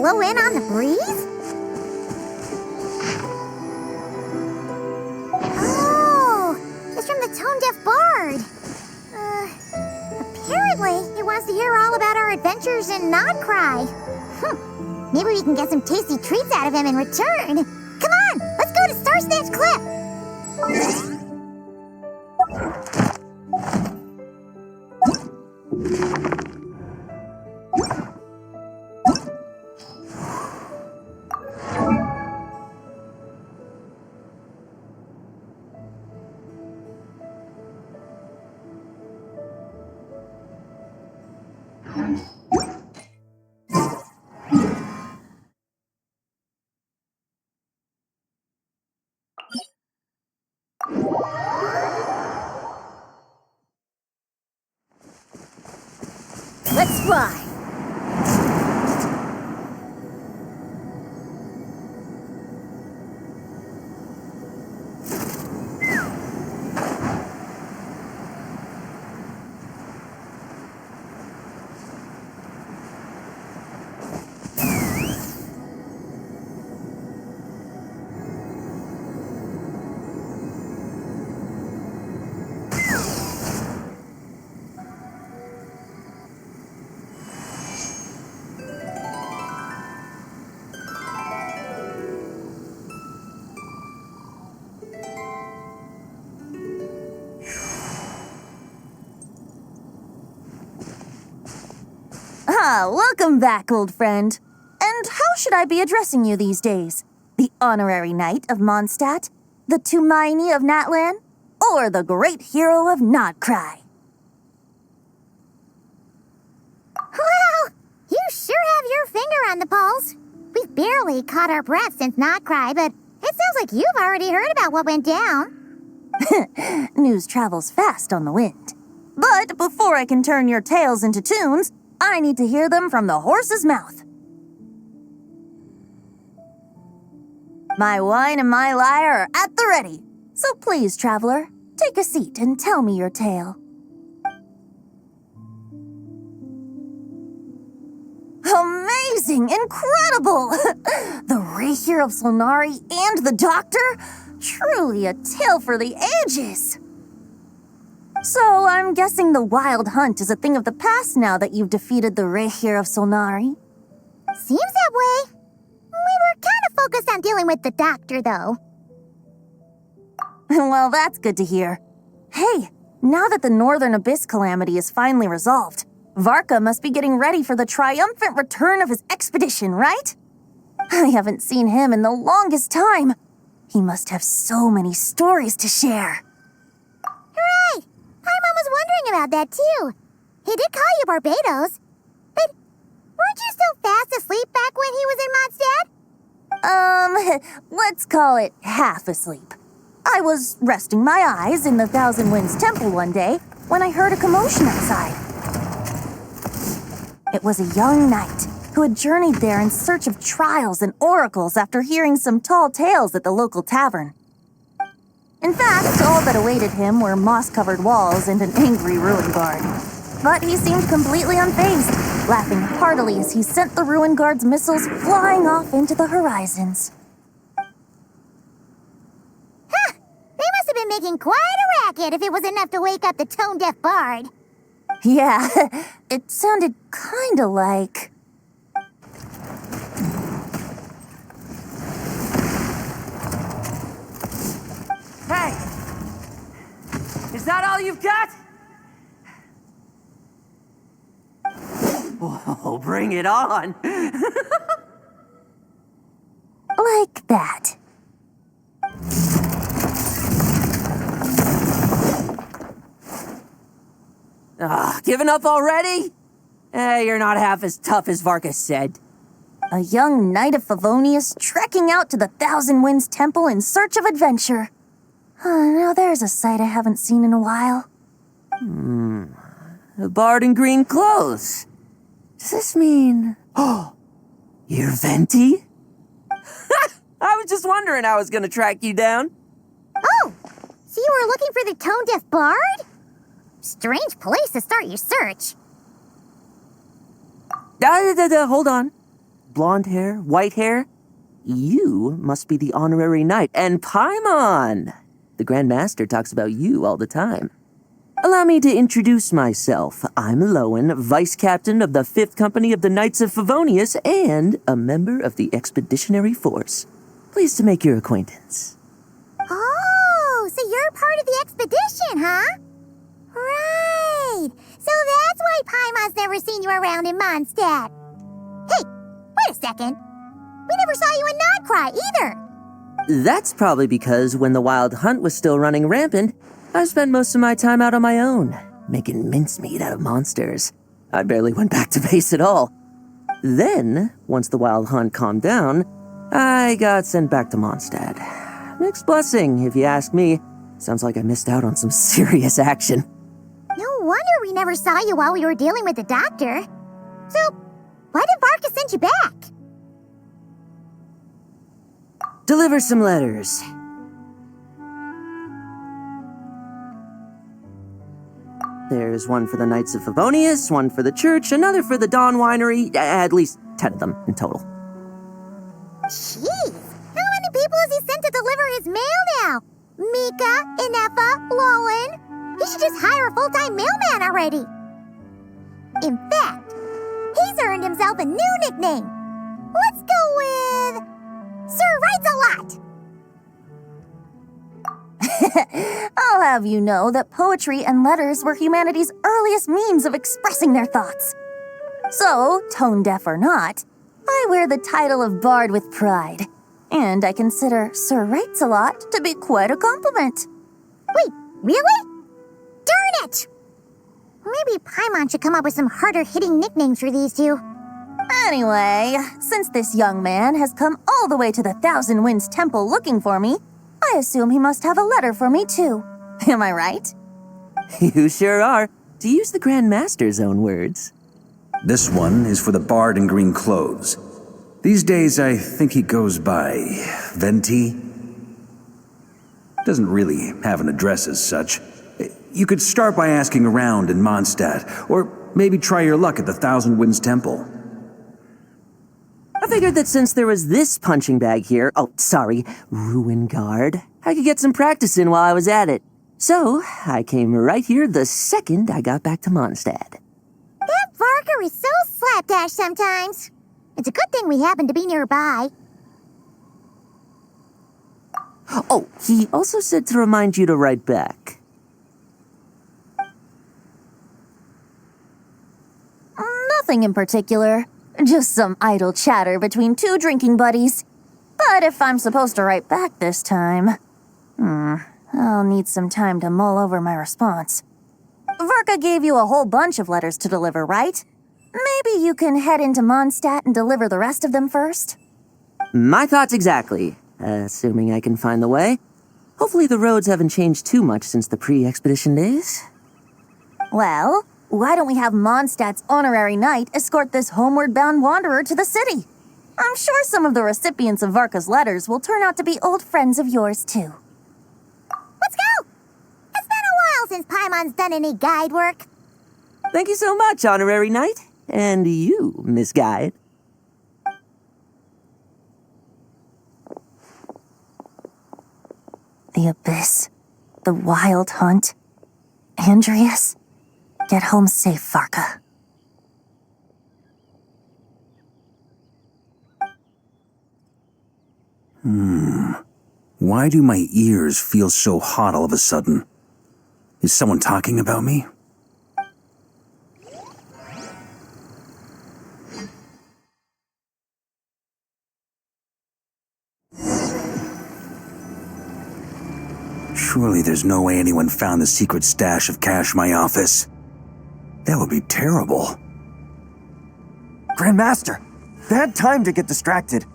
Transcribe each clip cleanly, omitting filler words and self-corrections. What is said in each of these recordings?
blow in on the breeze? Oh, it's from the tone-deaf bard. Apparently, he wants to hear all about our adventures in Nodcry. Maybe we can get some tasty treats out of him in return. Come on, let's go to Star Snatch Cliff. Let's fly. Welcome back, old friend. And how should I be addressing you these days? The honorary knight of Mondstadt? The Tumaini of Natlan? Or the great hero of Nodcry? Well, you sure have your finger on the pulse. We've barely caught our breath since Nodcry, but it sounds like you've already heard about what went down. News travels fast on the wind. But before I can turn your tales into tunes, I need to hear them from the horse's mouth. My wine and my lyre are at the ready. So please, traveler, take a seat and tell me your tale. Amazing! Incredible! The Rahier of Solnari and the Doctor? Truly a tale for the ages! So, I'm guessing the wild hunt is a thing of the past now that you've defeated the Rahier of Solnari? Seems that way. We were kind of focused on dealing with the Doctor, though. Well, that's good to hear. Hey, now that the Northern Abyss calamity is finally resolved, Varka must be getting ready for the triumphant return of his expedition, right? I haven't seen him in the longest time. He must have so many stories to share. Hooray! My mom was wondering about that, too. He did call you Barbados. But weren't you still fast asleep back when he was in Mondstadt? Let's call it half asleep. I was resting my eyes in the Thousand Winds Temple one day when I heard a commotion outside. It was a young knight who had journeyed there in search of trials and oracles after hearing some tall tales at the local tavern. In fact, all that awaited him were moss-covered walls and an angry ruin guard. But he seemed completely unfazed, laughing heartily as he sent the ruin guard's missiles flying off into the horizons. Huh! They must have been making quite a racket if it was enough to wake up the tone-deaf bard. Yeah, it sounded kinda like... Hey! Is that all you've got? Whoa, bring it on! like that. Giving up already? You're not half as tough as Varka said. A young knight of Favonius trekking out to the Thousand Winds Temple in search of adventure. Now there's a sight I haven't seen in a while. A bard in green clothes. Does this mean... Oh, you're Venti? I was just wondering I was gonna track you down. Oh, so you were looking for the tone-deaf bard? Strange place to start your search. Hold on. blonde hair, white hair? You must be the honorary knight, and Paimon! The Grand Master talks about you all the time. Allow me to introduce myself. I'm Lowen, Vice Captain of the 5th Company of the Knights of Favonius and a member of the Expeditionary Force. Pleased to make your acquaintance. Oh, so you're part of the expedition, huh? Right. So that's why Paimon's never seen you around in Mondstadt. Hey, wait a second. We never saw you in Nodcry either. That's probably because when the Wild Hunt was still running rampant, I spent most of my time out on my own, making mincemeat out of monsters. I barely went back to base at all. Then, once the Wild Hunt calmed down, I got sent back to Mondstadt. Mixed blessing, if you ask me. Sounds like I missed out on some serious action. No wonder we never saw you while we were dealing with the doctor. So, why did Varka send you back? Deliver some letters. There's one for the Knights of Favonius, one for the church, another for the Dawn Winery, at least 10 of them in total. Jeez, how many people has he sent to deliver his mail now? Mika, Inefa, Lowen. He should just hire a full-time mailman already. In fact, he's earned himself a new nickname. Let's go with Sir Writes-A-Lot. I'll have you know that poetry and letters were humanity's earliest means of expressing their thoughts. So, tone-deaf or not, I wear the title of Bard with pride. And I consider Sir Writes-A-Lot to be quite a compliment. Wait, really? Darn it! Maybe Paimon should come up with some harder-hitting nicknames for these two. Anyway, since this young man has come all the way to the Thousand Winds Temple looking for me, I assume he must have a letter for me too. Am I right? You sure are, to use the Grand Master's own words. This one is for the Bard in green clothes. These days, I think he goes by Venti. Doesn't really have an address as such. You could start by asking around in Mondstadt, or maybe try your luck at the Thousand Winds Temple. I figured that since there was this punching bag here, Ruin Guard, I could get some practice in while I was at it. So, I came right here the second I got back to Mondstadt. That Varka is so slapdash sometimes. It's a good thing we happen to be nearby. Oh, he also said to remind you to write back. Nothing in particular. Just some idle chatter between two drinking buddies. But if I'm supposed to write back this time, I'll need some time to mull over my response. Varka gave you a whole bunch of letters to deliver, right? Maybe you can head into Mondstadt and deliver the rest of them first? My thoughts exactly, assuming I can find the way. Hopefully the roads haven't changed too much since the pre-expedition days. Well, why don't we have Mondstadt's honorary knight escort this homeward-bound wanderer to the city? I'm sure some of the recipients of Varka's letters will turn out to be old friends of yours, too. Let's go! It's been a while since Paimon's done any guide work. Thank you so much, honorary knight. And you, Miss Guide. The Abyss, the Wild Hunt, Andreas. Get home safe, Varka. Why do my ears feel so hot all of a sudden? Is someone talking about me? Surely there's no way anyone found the secret stash of cash in my office. That would be terrible. Grandmaster, bad time to get distracted.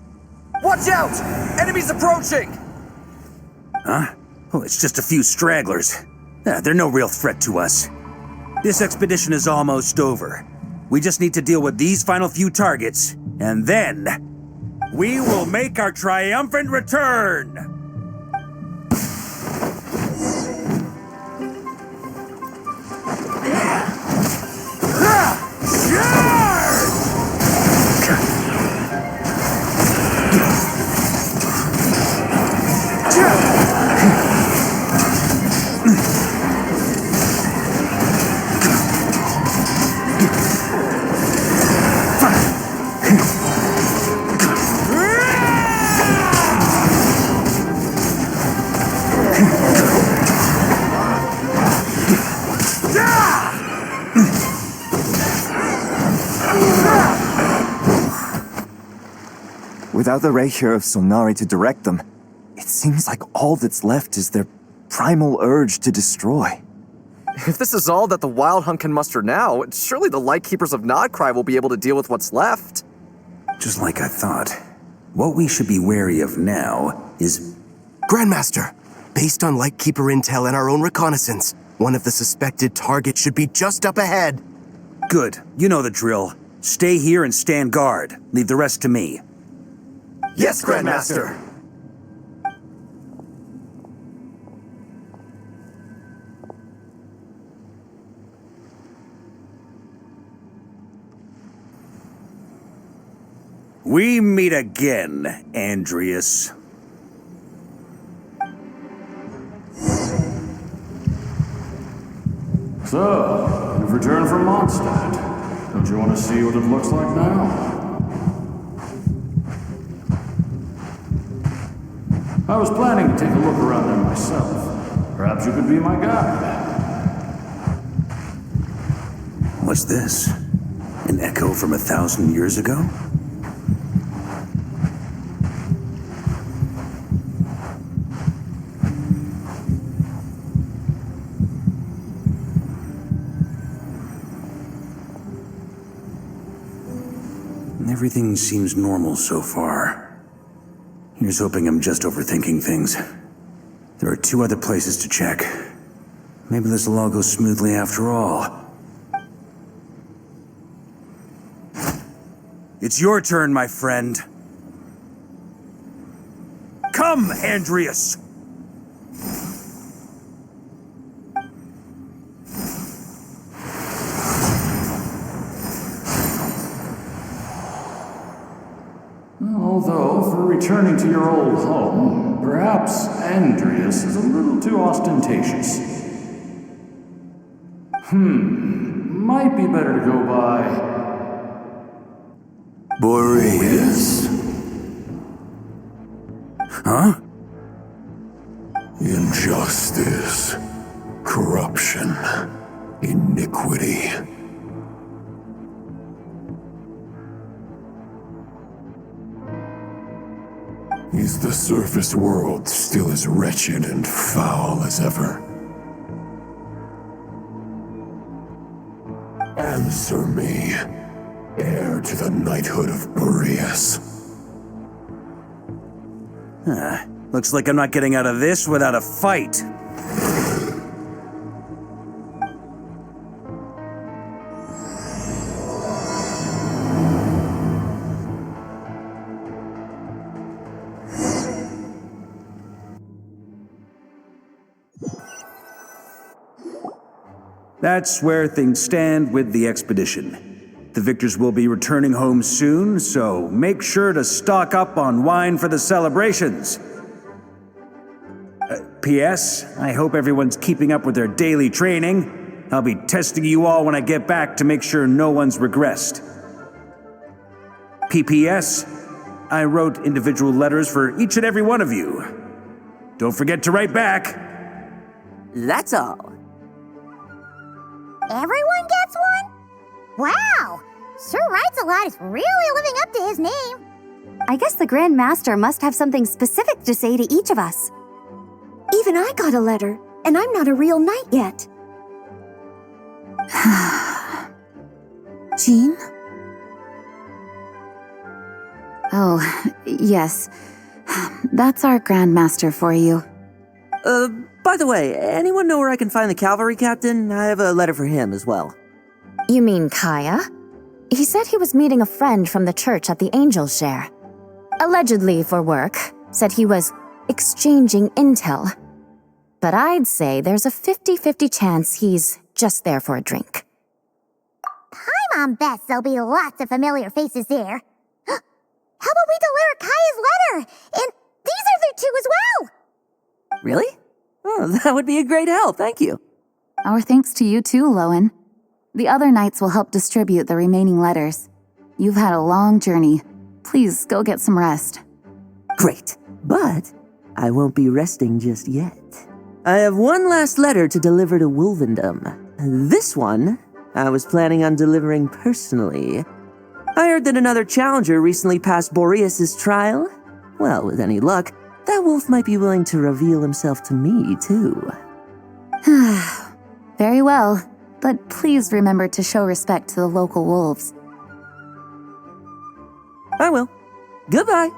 Watch out! Enemies approaching! Huh? Oh, it's just a few stragglers. They're no real threat to us. This expedition is almost over. We just need to deal with these final few targets, and then we will make our triumphant return! Without the ray here of Sonari to direct them, it seems like all that's left is their primal urge to destroy. If this is all that the Wild Hunt can muster now, surely the Lightkeepers of Nodcry will be able to deal with what's left. Just like I thought. What we should be wary of now is... Grandmaster, based on Lightkeeper intel and our own reconnaissance, one of the suspected targets should be just up ahead. Good. You know the drill. Stay here and stand guard. Leave the rest to me. Yes, Grandmaster! We meet again, Andreas. So, you've returned from Mondstadt. Don't you want to see what it looks like now? I was planning to take a look around there myself. Perhaps you could be my guide. What's this? An echo from 1,000 years ago? Everything seems normal so far. Here's hoping I'm just overthinking things. There are 2 other places to check. Maybe this will all go smoothly after all. It's your turn, my friend. Come, Andreas! Although, for returning to your old home, perhaps Andreas is a little too ostentatious. Might be better to go by... Boreas. Huh? Injustice. Corruption. Iniquity. Is the surface world still as wretched and foul as ever? Answer me, heir to the knighthood of Boreas. Looks like I'm not getting out of this without a fight. That's where things stand with the expedition. The victors will be returning home soon, so make sure to stock up on wine for the celebrations. P.S. I hope everyone's keeping up with their daily training. I'll be testing you all when I get back to make sure no one's regressed. P.P.S. I wrote individual letters for each and every one of you. Don't forget to write back. That's all. Everyone gets one? Wow! Sir Writes-A-Lot is really living up to his name. I guess the Grand Master must have something specific to say to each of us. Even I got a letter, and I'm not a real knight yet. Jean? Oh, yes. That's our Grand Master for you. By the way, anyone know where I can find the cavalry captain? I have a letter for him as well. You mean Kaya? He said he was meeting a friend from the church at the Angel Share. Allegedly for work. Said he was exchanging intel. But I'd say there's a 50-50 chance he's just there for a drink. Paimon bets there'll be lots of familiar faces there. How about we deliver Kaya's letter? And these other 2 as well! Really? Oh, that would be a great help, thank you. Our thanks to you too, Lowen. The other knights will help distribute the remaining letters. You've had a long journey. Please go get some rest. Great, but I won't be resting just yet. I have one last letter to deliver to Wolvendom. This one, I was planning on delivering personally. I heard that another challenger recently passed Boreas's trial. Well, with any luck, that wolf might be willing to reveal himself to me, too. Very well, but please remember to show respect to the local wolves. I will. Goodbye.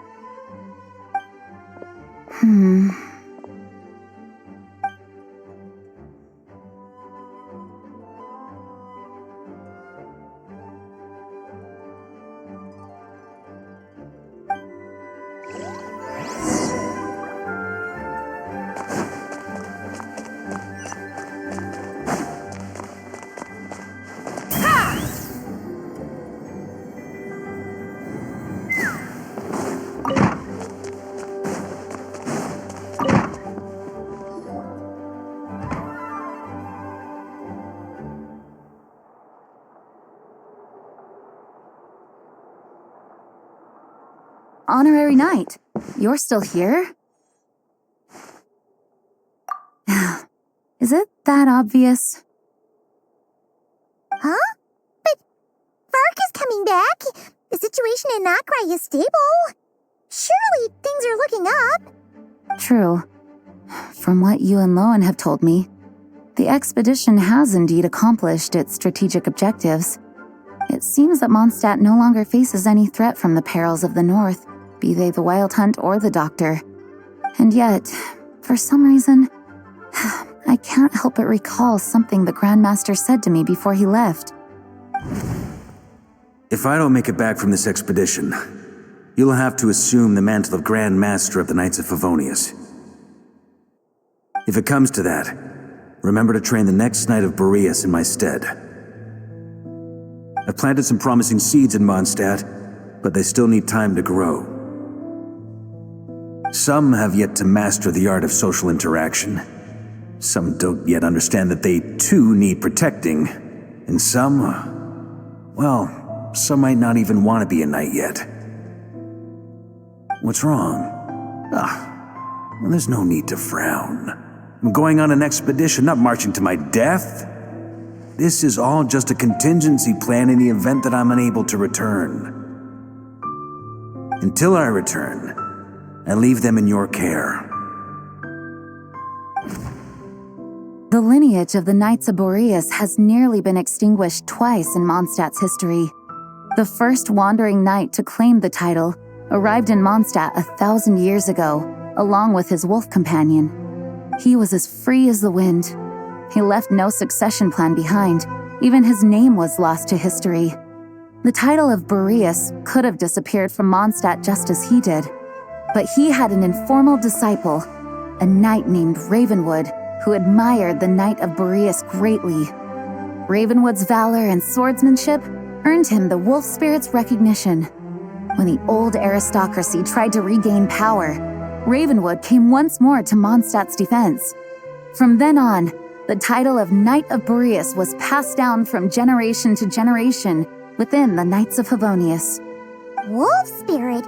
Honorary Knight, you're still here? Is it that obvious? Huh? But Varka's coming back. The situation in Notcry is stable. Surely things are looking up. True. From what you and Lowen have told me, the expedition has indeed accomplished its strategic objectives. It seems that Mondstadt no longer faces any threat from the perils of the North, be they the Wild Hunt or the Doctor. And yet, for some reason, I can't help but recall something the Grandmaster said to me before he left. If I don't make it back from this expedition, you'll have to assume the mantle of Grand Master of the Knights of Favonius. If it comes to that, remember to train the next Knight of Boreas in my stead. I've planted some promising seeds in Mondstadt, but they still need time to grow. Some have yet to master the art of social interaction. Some don't yet understand that they too need protecting. And some, well, some might not even want to be a knight yet. What's wrong? Well, there's no need to frown. I'm going on an expedition, not marching to my death. This is all just a contingency plan in the event that I'm unable to return. Until I return, I leave them in your care. The lineage of the Knights of Boreas has nearly been extinguished twice in Mondstadt's history. The first wandering knight to claim the title arrived in Mondstadt 1,000 years ago, along with his wolf companion. He was as free as the wind. He left no succession plan behind. Even his name was lost to history. The title of Boreas could have disappeared from Mondstadt just as he did. But he had an informal disciple, a knight named Ravenwood, who admired the Knight of Boreas greatly. Ravenwood's valor and swordsmanship earned him the wolf spirit's recognition. When the old aristocracy tried to regain power, Ravenwood came once more to Mondstadt's defense. From then on, the title of Knight of Boreas was passed down from generation to generation within the Knights of Favonius. Wolf spirit?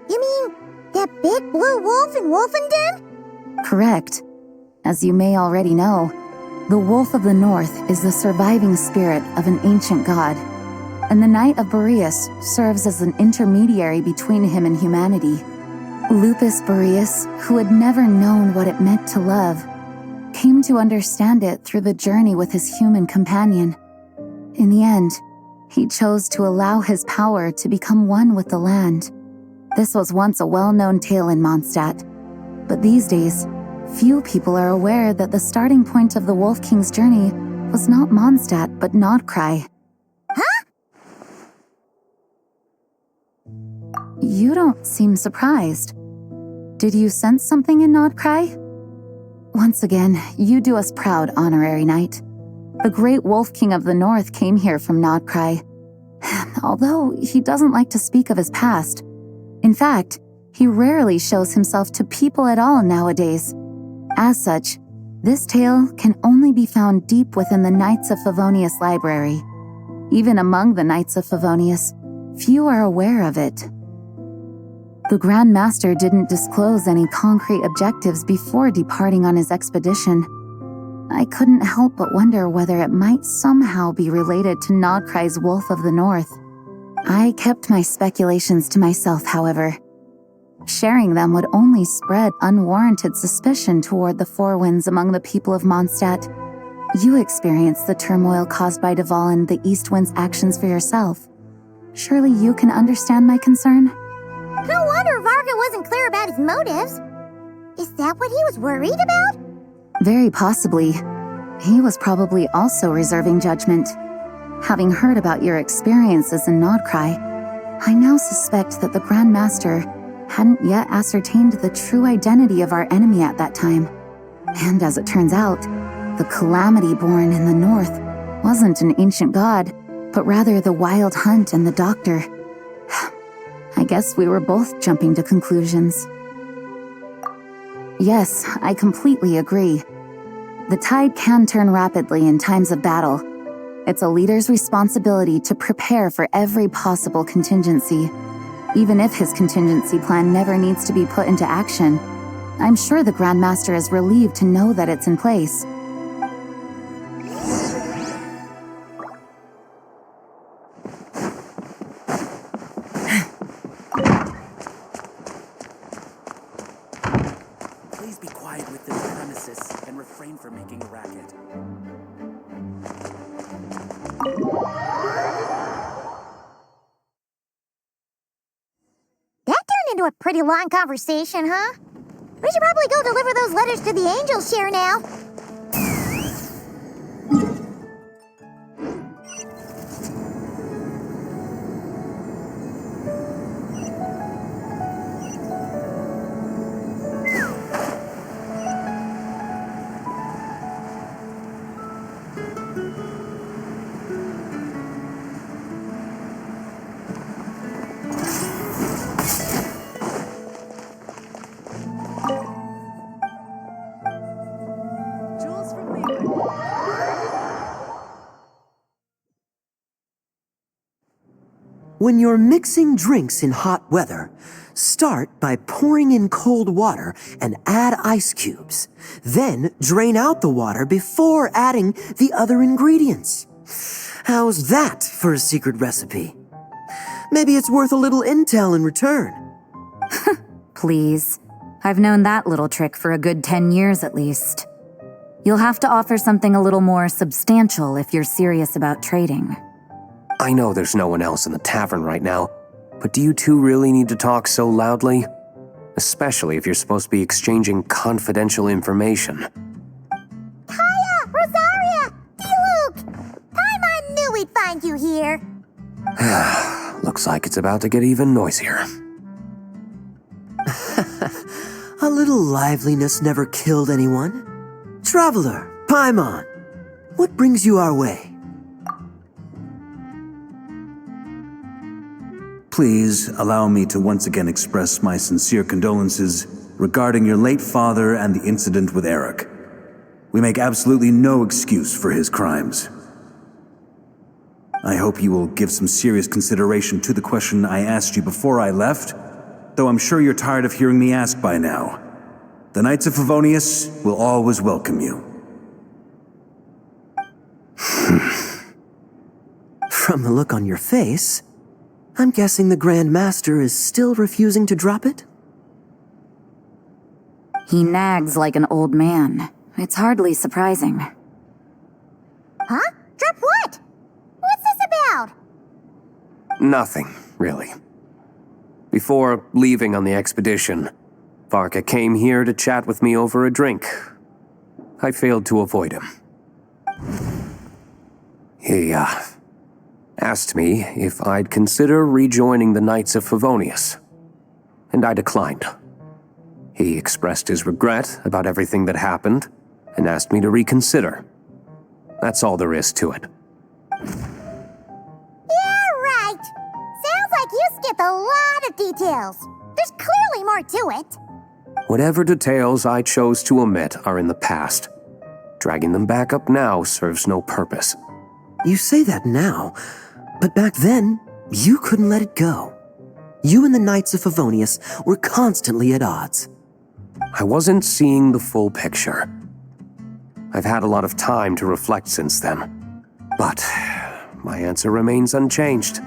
You mean that big blue wolf in Wolfenden? Correct. As you may already know, the Wolf of the North is the surviving spirit of an ancient god, and the Knight of Boreas serves as an intermediary between him and humanity. Lupus Boreas, who had never known what it meant to love, came to understand it through the journey with his human companion. In the end, he chose to allow his power to become one with the land. This was once a well-known tale in Mondstadt, but these days, few people are aware that the starting point of the Wolf King's journey was not Mondstadt, but Notcry. Huh? You don't seem surprised. Did you sense something in Notcry? Once again, you do us proud, Honorary Knight. The great Wolf King of the North came here from Notcry, although he doesn't like to speak of his past. In fact, he rarely shows himself to people at all nowadays. As such, this tale can only be found deep within the Knights of Favonius library. Even among the Knights of Favonius, few are aware of it. The Grand Master didn't disclose any concrete objectives before departing on his expedition. I couldn't help but wonder whether it might somehow be related to Notcry's Wolf of the North. I kept my speculations to myself, however. Sharing them would only spread unwarranted suspicion toward the Four Winds among the people of Mondstadt. You experienced the turmoil caused by Duval and the East Wind's actions for yourself. Surely you can understand my concern? No wonder Varka wasn't clear about his motives. Is that what he was worried about? Very possibly. He was probably also reserving judgment. Having heard about your experiences in Nodcry, I now suspect that the Grand Master hadn't yet ascertained the true identity of our enemy at that time. And as it turns out, the calamity born in the north wasn't an ancient god, but rather the Wild Hunt and the Doctor. I guess we were both jumping to conclusions. Yes, I completely agree. The tide can turn rapidly in times of battle. It's a leader's responsibility to prepare for every possible contingency. Even if his contingency plan never needs to be put into action, I'm sure the Grand Master is relieved to know that it's in place. Please be quiet with this premises and refrain from making a racket. That turned into a pretty long conversation, huh? We should probably go deliver those letters to the Angels share now. When you're mixing drinks in hot weather, start by pouring in cold water and add ice cubes. Then drain out the water before adding the other ingredients. How's that for a secret recipe? Maybe it's worth a little intel in return. Please. I've known that little trick for a good 10 years at least. You'll have to offer something a little more substantial if you're serious about trading. I know there's no one else in the tavern right now, but do you two really need to talk so loudly? Especially if you're supposed to be exchanging confidential information. Kaya! Rosaria! D-Luke! Paimon knew we'd find you here. Looks like it's about to get even noisier. A little liveliness never killed anyone. Traveler, Paimon, what brings you our way? Please allow me to once again express my sincere condolences regarding your late father and the incident with Eric. We make absolutely no excuse for his crimes. I hope you will give some serious consideration to the question I asked you before I left, though I'm sure you're tired of hearing me ask by now. The Knights of Favonius will always welcome you. From the look on your face, I'm guessing the Grand Master is still refusing to drop it? He nags like an old man. It's hardly surprising. Huh? Drop what? What's this about? Nothing, really. Before leaving on the expedition, Varka came here to chat with me over a drink. I failed to avoid him. He, asked me if I'd consider rejoining the Knights of Favonius, and I declined. He expressed his regret about everything that happened and asked me to reconsider. That's all there is to it. Yeah, right. Sounds like you skipped a lot of details. There's clearly more to it. Whatever details I chose to omit are in the past. Dragging them back up now serves no purpose. You say that now, but back then, you couldn't let it go. You and the Knights of Favonius were constantly at odds. I wasn't seeing the full picture. I've had a lot of time to reflect since then. But my answer remains unchanged.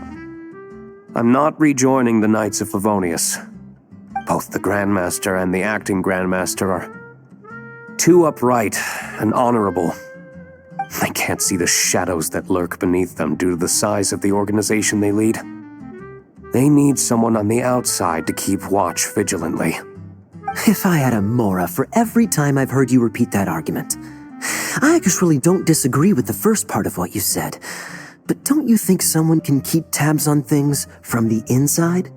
I'm not rejoining the Knights of Favonius. Both the Grandmaster and the acting Grandmaster are too upright and honorable. They can't see the shadows that lurk beneath them due to the size of the organization they lead. They need someone on the outside to keep watch vigilantly. If I had a Mora for every time I've heard you repeat that argument. I actually don't disagree with the first part of what you said. But don't you think someone can keep tabs on things from the inside?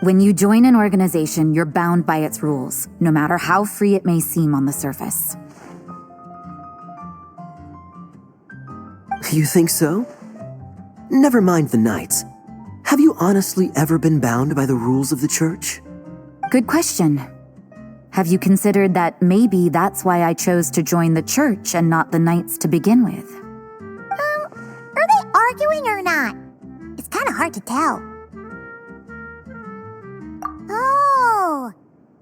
When you join an organization, you're bound by its rules, no matter how free it may seem on the surface. You think so? Never mind the Knights. Have you honestly ever been bound by the rules of the Church? Good question. Have you considered that maybe that's why I chose to join the Church and not the Knights to begin with? Are they arguing or not? It's kind of hard to tell. Oh,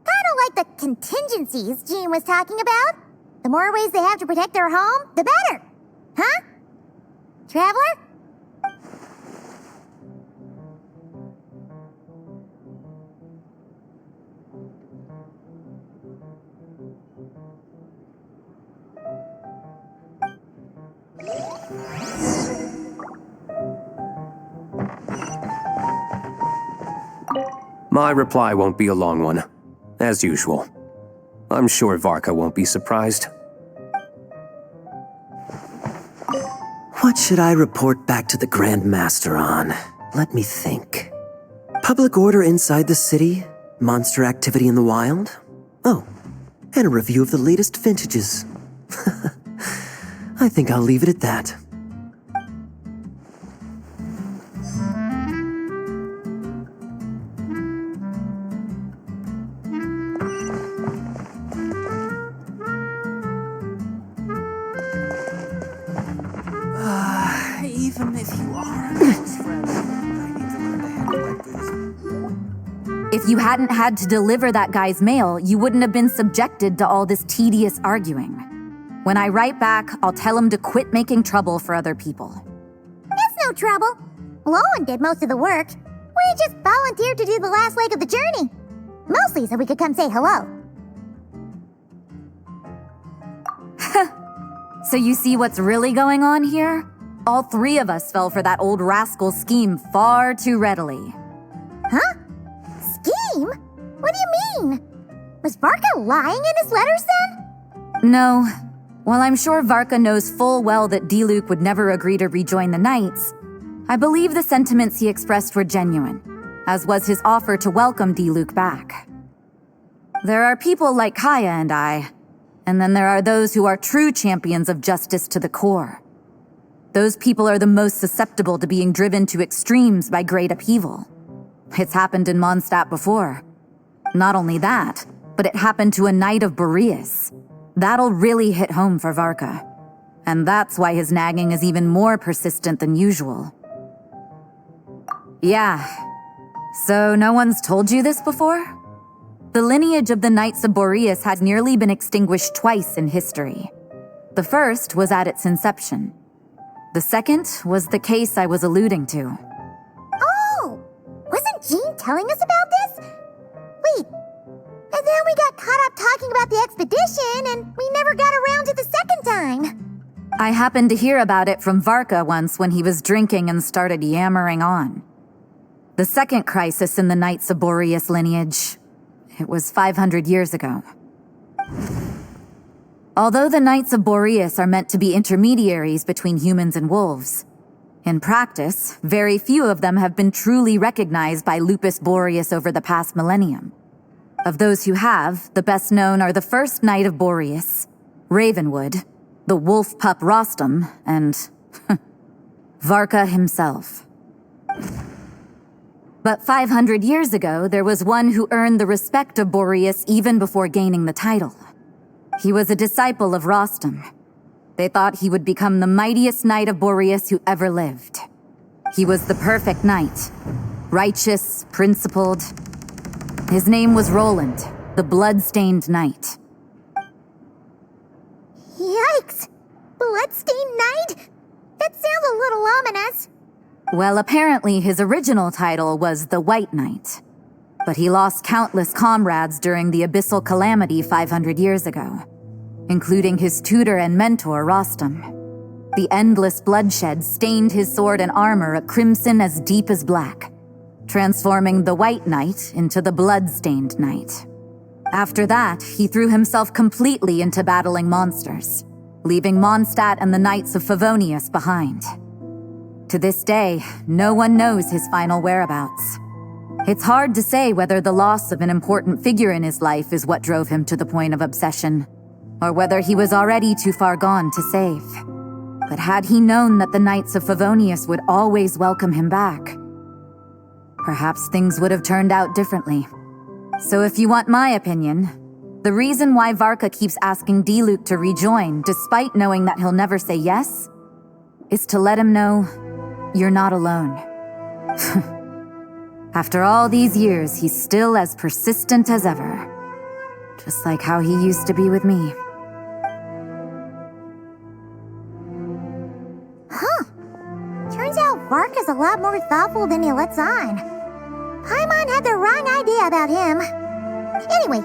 kind of like the contingencies Jean was talking about. The more ways they have to protect their home, the better. Huh? Traveler? My reply won't be a long one, as usual. I'm sure Varka won't be surprised. What should I report back to the Grand Master on? Let me think. Public order inside the city, monster activity in the wild. Oh, and a review of the latest vintages. I think I'll leave it at that. Even if you are a close friend, I need to learn to handle like this. If you hadn't had to deliver that guy's mail, you wouldn't have been subjected to all this tedious arguing. When I write back, I'll tell him to quit making trouble for other people. It's no trouble. Lowen did most of the work. We just volunteered to do the last leg of the journey. Mostly so we could come say hello. So you see what's really going on here? All three of us fell for that old rascal's scheme far too readily. Huh? Scheme? What do you mean? Was Varka lying in his letters then? No. While I'm sure Varka knows full well that Diluc would never agree to rejoin the Knights, I believe the sentiments he expressed were genuine, as was his offer to welcome Diluc back. There are people like Kaya and I, and then there are those who are true champions of justice to the core. Those people are the most susceptible to being driven to extremes by great upheaval. It's happened in Mondstadt before. Not only that, but it happened to a Knight of Boreas. That'll really hit home for Varka. And that's why his nagging is even more persistent than usual. Yeah. So no one's told you this before? The lineage of the Knights of Boreas had nearly been extinguished twice in history. The first was at its inception. The second was the case I was alluding to. Oh! Wasn't Jean telling us about this? Wait. And then we got caught up talking about the expedition, and we never got around to the second time. I happened to hear about it from Varka once when he was drinking and started yammering on. The second crisis in the Knights of Boreas lineage. It was 500 years ago. Although the Knights of Boreas are meant to be intermediaries between humans and wolves, in practice, very few of them have been truly recognized by Lupus Boreas over the past millennium. Of those who have, the best known are the first Knight of Boreas, Ravenwood, the wolf pup Rostam, and Varka himself. But 500 years ago, there was one who earned the respect of Boreas even before gaining the title. He was a disciple of Rostam. They thought he would become the mightiest Knight of Boreas who ever lived. He was the perfect knight, righteous, principled. His name was Roland, the blood-stained knight. Yikes! Bloodstained Knight? That sounds a little ominous. Well, apparently his original title was the White Knight. But he lost countless comrades during the Abyssal Calamity 500 years ago, including his tutor and mentor, Rostam. The endless bloodshed stained his sword and armor a crimson as deep as black, transforming the White Knight into the Blood-stained Knight. After that, he threw himself completely into battling monsters, leaving Mondstadt and the Knights of Favonius behind. To this day, no one knows his final whereabouts. It's hard to say whether the loss of an important figure in his life is what drove him to the point of obsession, or whether he was already too far gone to save. But had he known that the Knights of Favonius would always welcome him back, perhaps things would have turned out differently. So if you want my opinion, the reason why Varka keeps asking Diluc to rejoin, despite knowing that he'll never say yes, is to let him know you're not alone. After all these years, he's still as persistent as ever. Just like how he used to be with me. Huh. Turns out Varka's a lot more thoughtful than he lets on. Paimon had the wrong idea about him. Anyway,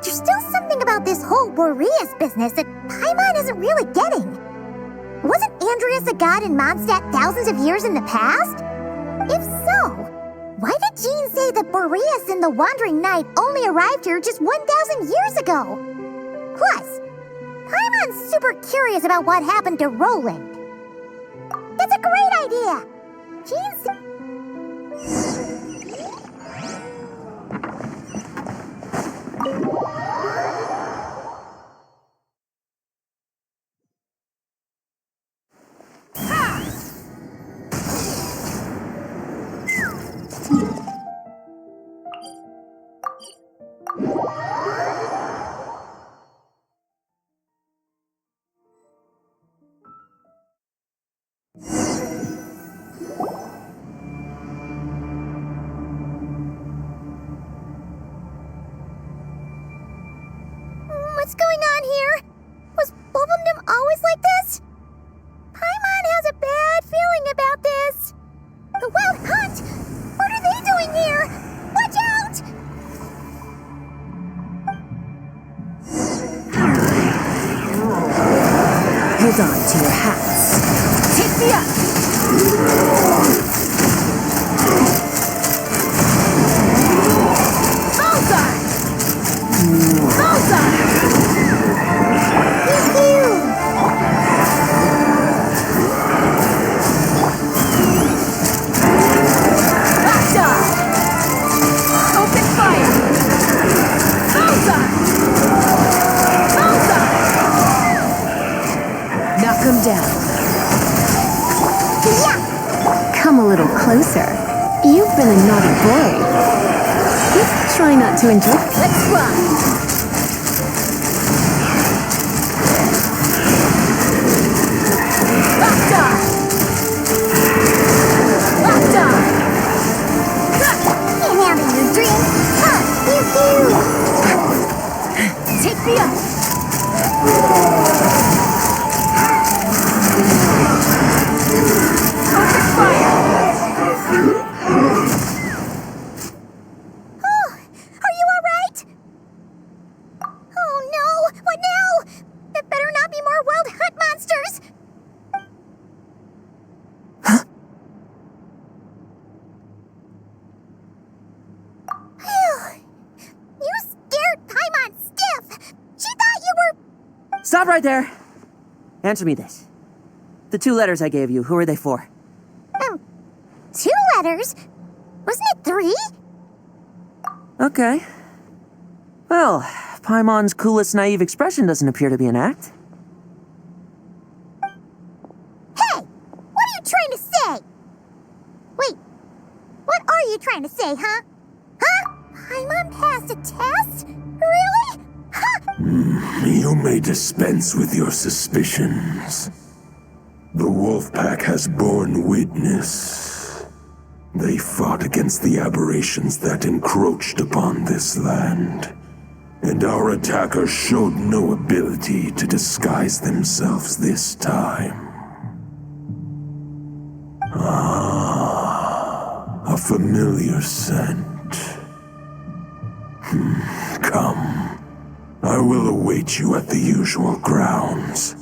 there's still something about this whole Boreas business that Paimon isn't really getting. Wasn't Andreas a god in Mondstadt thousands of years in the past? If so, why did Jean say that Boreas and the Wandering Knight only arrived here just 1,000 years ago? Plus, Paimon's super curious about what happened to Roland. That's a great idea! Jean's... What's going on here? Was Bulbumdum always like this? Paimon has a bad feeling about this. The Wild Hunt! What are they doing here? Watch out! Hold on to your hats. Take me up! Bullseye! Bullseye! Open fire! Bullseye! Bullseye! Knock him down. Yeah! Come a little closer. You've been a naughty boy. Let's try not to enjoy. Let's run! Locked on! Locked on! Can't handle your dream! Huh! Pew pew! Take me up! Open fire! Oh, are you alright? Oh no! What now? There better not be more Wild Hunt monsters! You scared Paimon stiff! She thought you were... Stop right there! Answer me this. The 2 letters I gave you, who are they for? 2 letters? Wasn't it 3? Okay. Well, Paimon's coolest naive expression doesn't appear to be an act. Hey! What are you trying to say? Wait, what are you trying to say, huh? Huh? Paimon passed a test? Really? Huh? You may dispense with your suspicions. The Wolfpack has borne witness. They fought against the aberrations that encroached upon this land, and our attackers showed no ability to disguise themselves this time. Ah. A familiar scent. Come. I will await you at the usual grounds.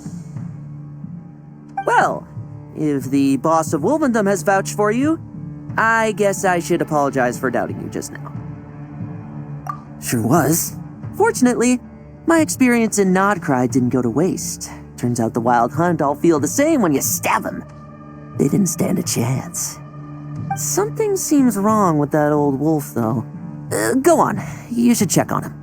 Well, if the boss of Wolvendom has vouched for you, I guess I should apologize for doubting you just now. Sure was. Fortunately, my experience in Nodcry didn't go to waste. Turns out the Wild Hunt all feel the same when you stab them. They didn't stand a chance. Something seems wrong with that old wolf, though. Go on, you should check on him.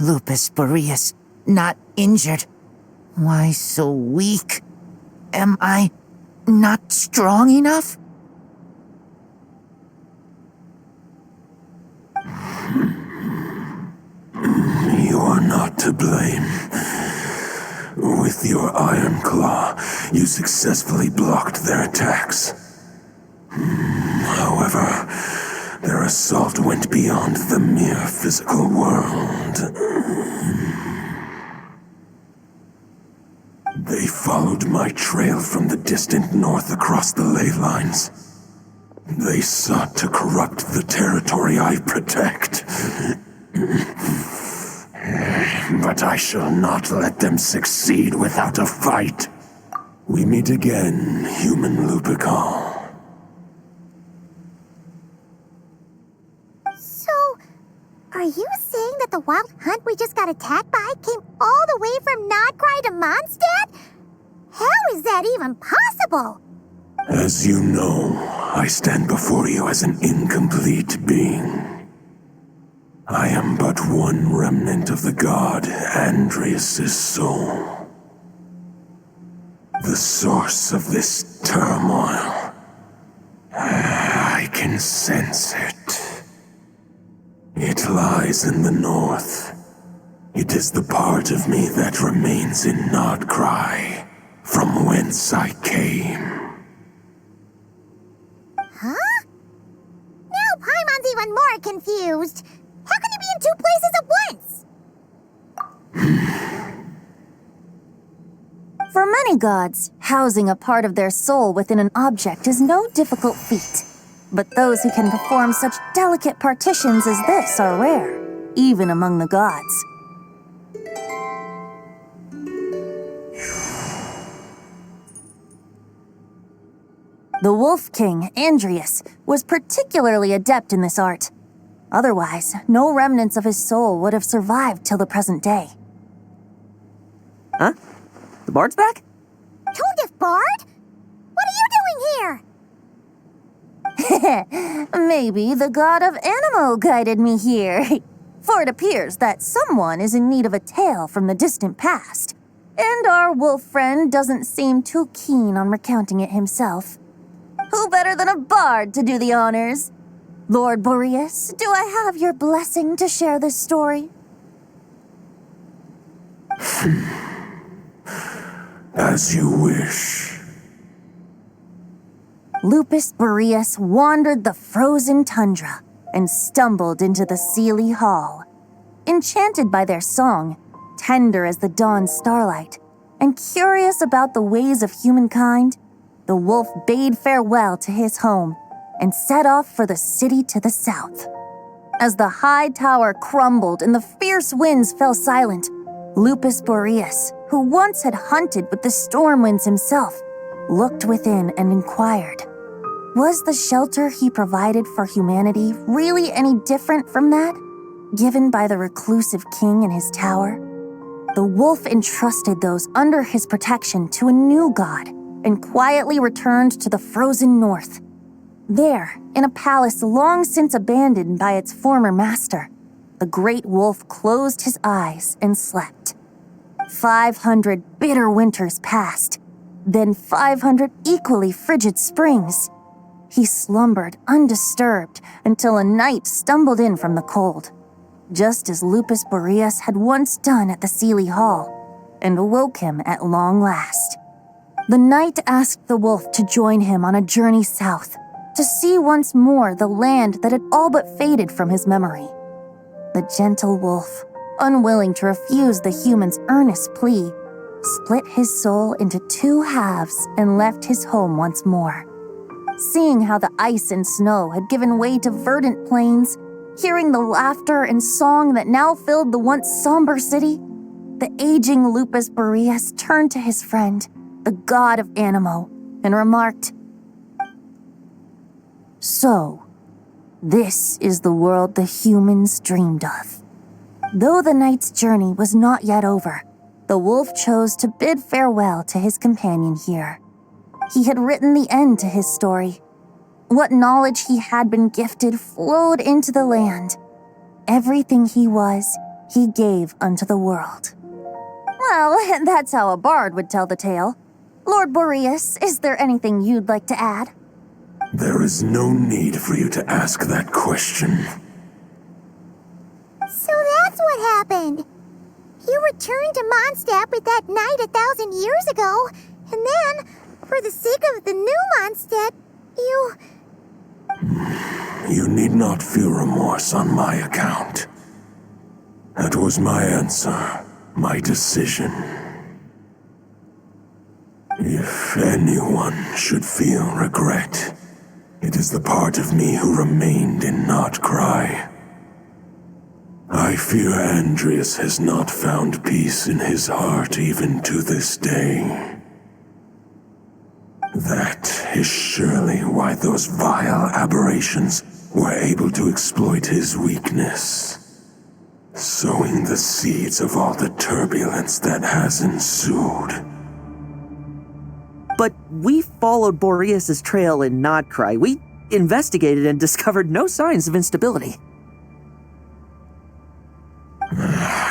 Lupus Boreas, not injured. Why so weak? Am I not strong enough? You are not to blame. With your Iron Claw, you successfully blocked their attacks. However, their assault went beyond the mere physical world. They followed my trail from the distant north across the ley lines. They sought to corrupt the territory I protect. But I shall not let them succeed without a fight. We meet again, human Lupical. So, are you saying that the Wild Hunt we just got attacked by came all the way from Nodcry to Mondstadt? How is that even possible? As you know, I stand before you as an incomplete being. I am but one remnant of the god Andreas' soul. The source of this turmoil. I can sense it. It lies in the north. It is the part of me that remains in Nodcry, from whence I came. Huh? Now Paimon's even more confused. How can he be in two places at once? For many gods, housing a part of their soul within an object is no difficult feat. But those who can perform such delicate partitions as this are rare, even among the gods. The Wolf King, Andreas, was particularly adept in this art. Otherwise, no remnants of his soul would have survived till the present day. Huh? The bard's back? Tone Deaf Bard? What are you doing here? Maybe the god of Animo guided me here. For it appears that someone is in need of a tale from the distant past. And our wolf friend doesn't seem too keen on recounting it himself. Who better than a bard to do the honors? Lord Boreas, do I have your blessing to share this story? As you wish. Lupus Boreas wandered the frozen tundra and stumbled into the Seelie Hall. Enchanted by their song, tender as the dawn starlight, and curious about the ways of humankind, the wolf bade farewell to his home and set off for the city to the south. As the high tower crumbled and the fierce winds fell silent, Lupus Boreas, who once had hunted with the storm winds himself, looked within and inquired, was the shelter he provided for humanity really any different from that given by the reclusive king in his tower? The wolf entrusted those under his protection to a new god and quietly returned to the frozen north. There, in a palace long since abandoned by its former master, the great wolf closed his eyes and slept. 500 bitter winters passed, then 500 equally frigid springs. He slumbered undisturbed until a knight stumbled in from the cold, just as Lupus Boreas had once done at the Seelie Hall, and awoke him at long last. The knight asked the wolf to join him on a journey south, to see once more the land that had all but faded from his memory. The gentle wolf, unwilling to refuse the human's earnest plea, split his soul into 2 halves and left his home once more. Seeing how the ice and snow had given way to verdant plains, hearing the laughter and song that now filled the once somber city, the aging Lupus Boreas turned to his friend, the god of Animo, and remarked, "So, this is the world the humans dreamed of." Though the knight's journey was not yet over, the wolf chose to bid farewell to his companion here. He had written the end to his story. What knowledge he had been gifted flowed into the land. Everything he was, he gave unto the world. Well, that's how a bard would tell the tale. Lord Boreas, is there anything you'd like to add? There is no need for you to ask that question. So that's what happened. You returned to Mondstadt with that knight 1,000 years ago, and then, for the sake of the new Mondstadt, you... You need not feel remorse on my account. That was my answer, my decision. If anyone should feel regret, it is the part of me who remained in Notcry. I fear Andreas has not found peace in his heart even to this day. That is surely why those vile aberrations were able to exploit his weakness, sowing the seeds of all the turbulence that has ensued. But we followed Boreas' trail in Nodcry. We investigated and discovered no signs of instability.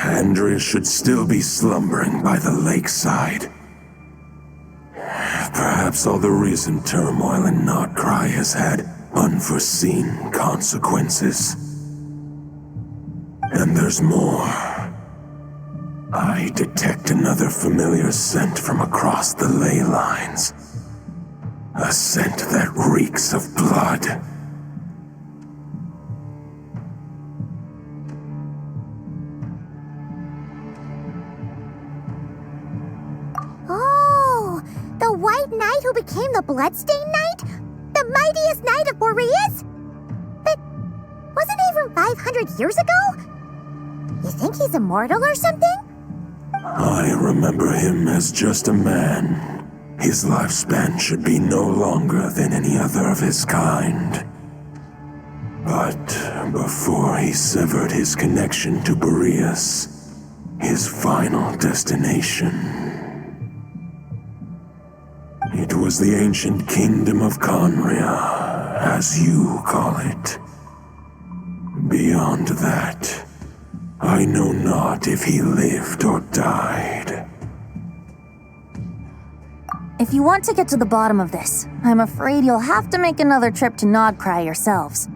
Andreas should still be slumbering by the lakeside. Perhaps all the recent turmoil in Notcry has had unforeseen consequences. And there's more. I detect another familiar scent from across the ley lines. A scent that reeks of blood. Oh, the White Knight who became the Bloodstained Knight? The mightiest Knight of Boreas? But wasn't he from 500 years ago? You think he's immortal or something? I remember him as just a man. His lifespan should be no longer than any other of his kind. But before he severed his connection to Boreas, his final destination, it was the ancient kingdom of Conria, as you call it. Beyond that, I know not if he lived or died. If you want to get to the bottom of this, I'm afraid you'll have to make another trip to Nodcry yourselves.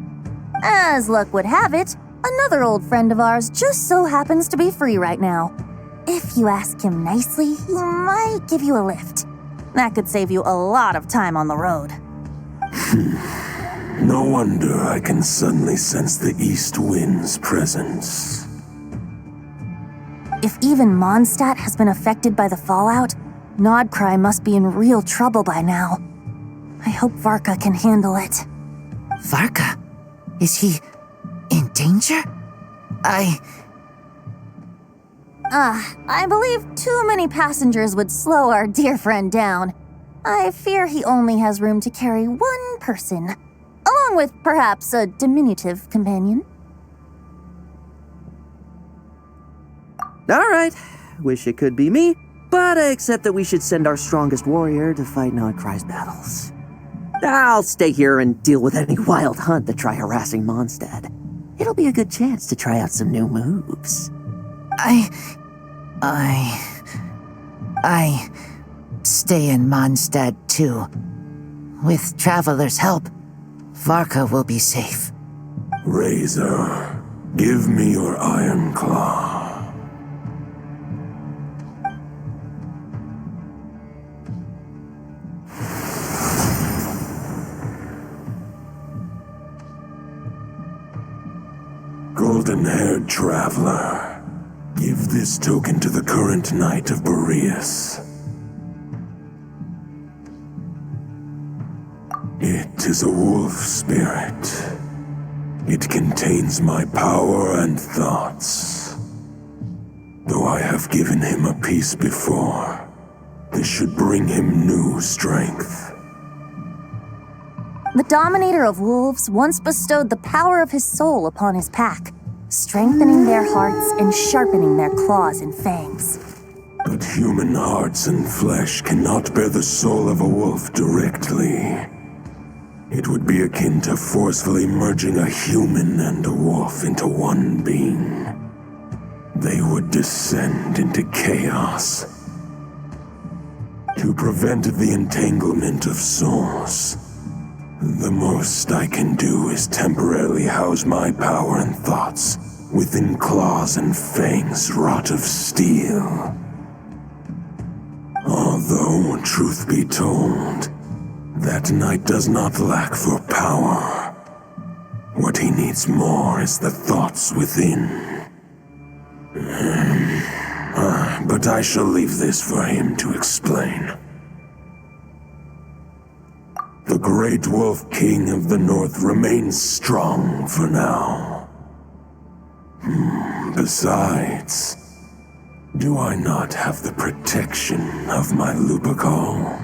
As luck would have it, another old friend of ours just so happens to be free right now. If you ask him nicely, he might give you a lift. That could save you a lot of time on the road. No wonder I can suddenly sense the east wind's presence. If even Mondstadt has been affected by the fallout, Nodcry must be in real trouble by now. I hope Varka can handle it. Varka? Is he in danger? I believe too many passengers would slow our dear friend down. I fear he only has room to carry one person, along with perhaps a diminutive companion. All right, wish it could be me, but I accept that we should send our strongest warrior to fight Nodcry's battles. I'll stay here and deal with any wild hunt that try harassing Mondstadt. It'll be a good chance to try out some new moves. stay in Mondstadt too. With Traveler's help, Varka will be safe. Razor, give me your iron claw. Golden-haired traveler, give this token to the current knight of Boreas. It is a wolf spirit. It contains my power and thoughts. Though I have given him a piece before, this should bring him new strength. The Dominator of Wolves once bestowed the power of his soul upon his pack, strengthening their hearts and sharpening their claws and fangs. But human hearts and flesh cannot bear the soul of a wolf directly. It would be akin to forcefully merging a human and a wolf into one being. They would descend into chaos. To prevent the entanglement of souls, the most I can do is temporarily house my power and thoughts within claws and fangs wrought of steel. Although, truth be told, that knight does not lack for power. What he needs more is the thoughts within. But I shall leave this for him to explain. The Great Wolf King of the North remains strong for now. Besides, do I not have the protection of my Lupacol?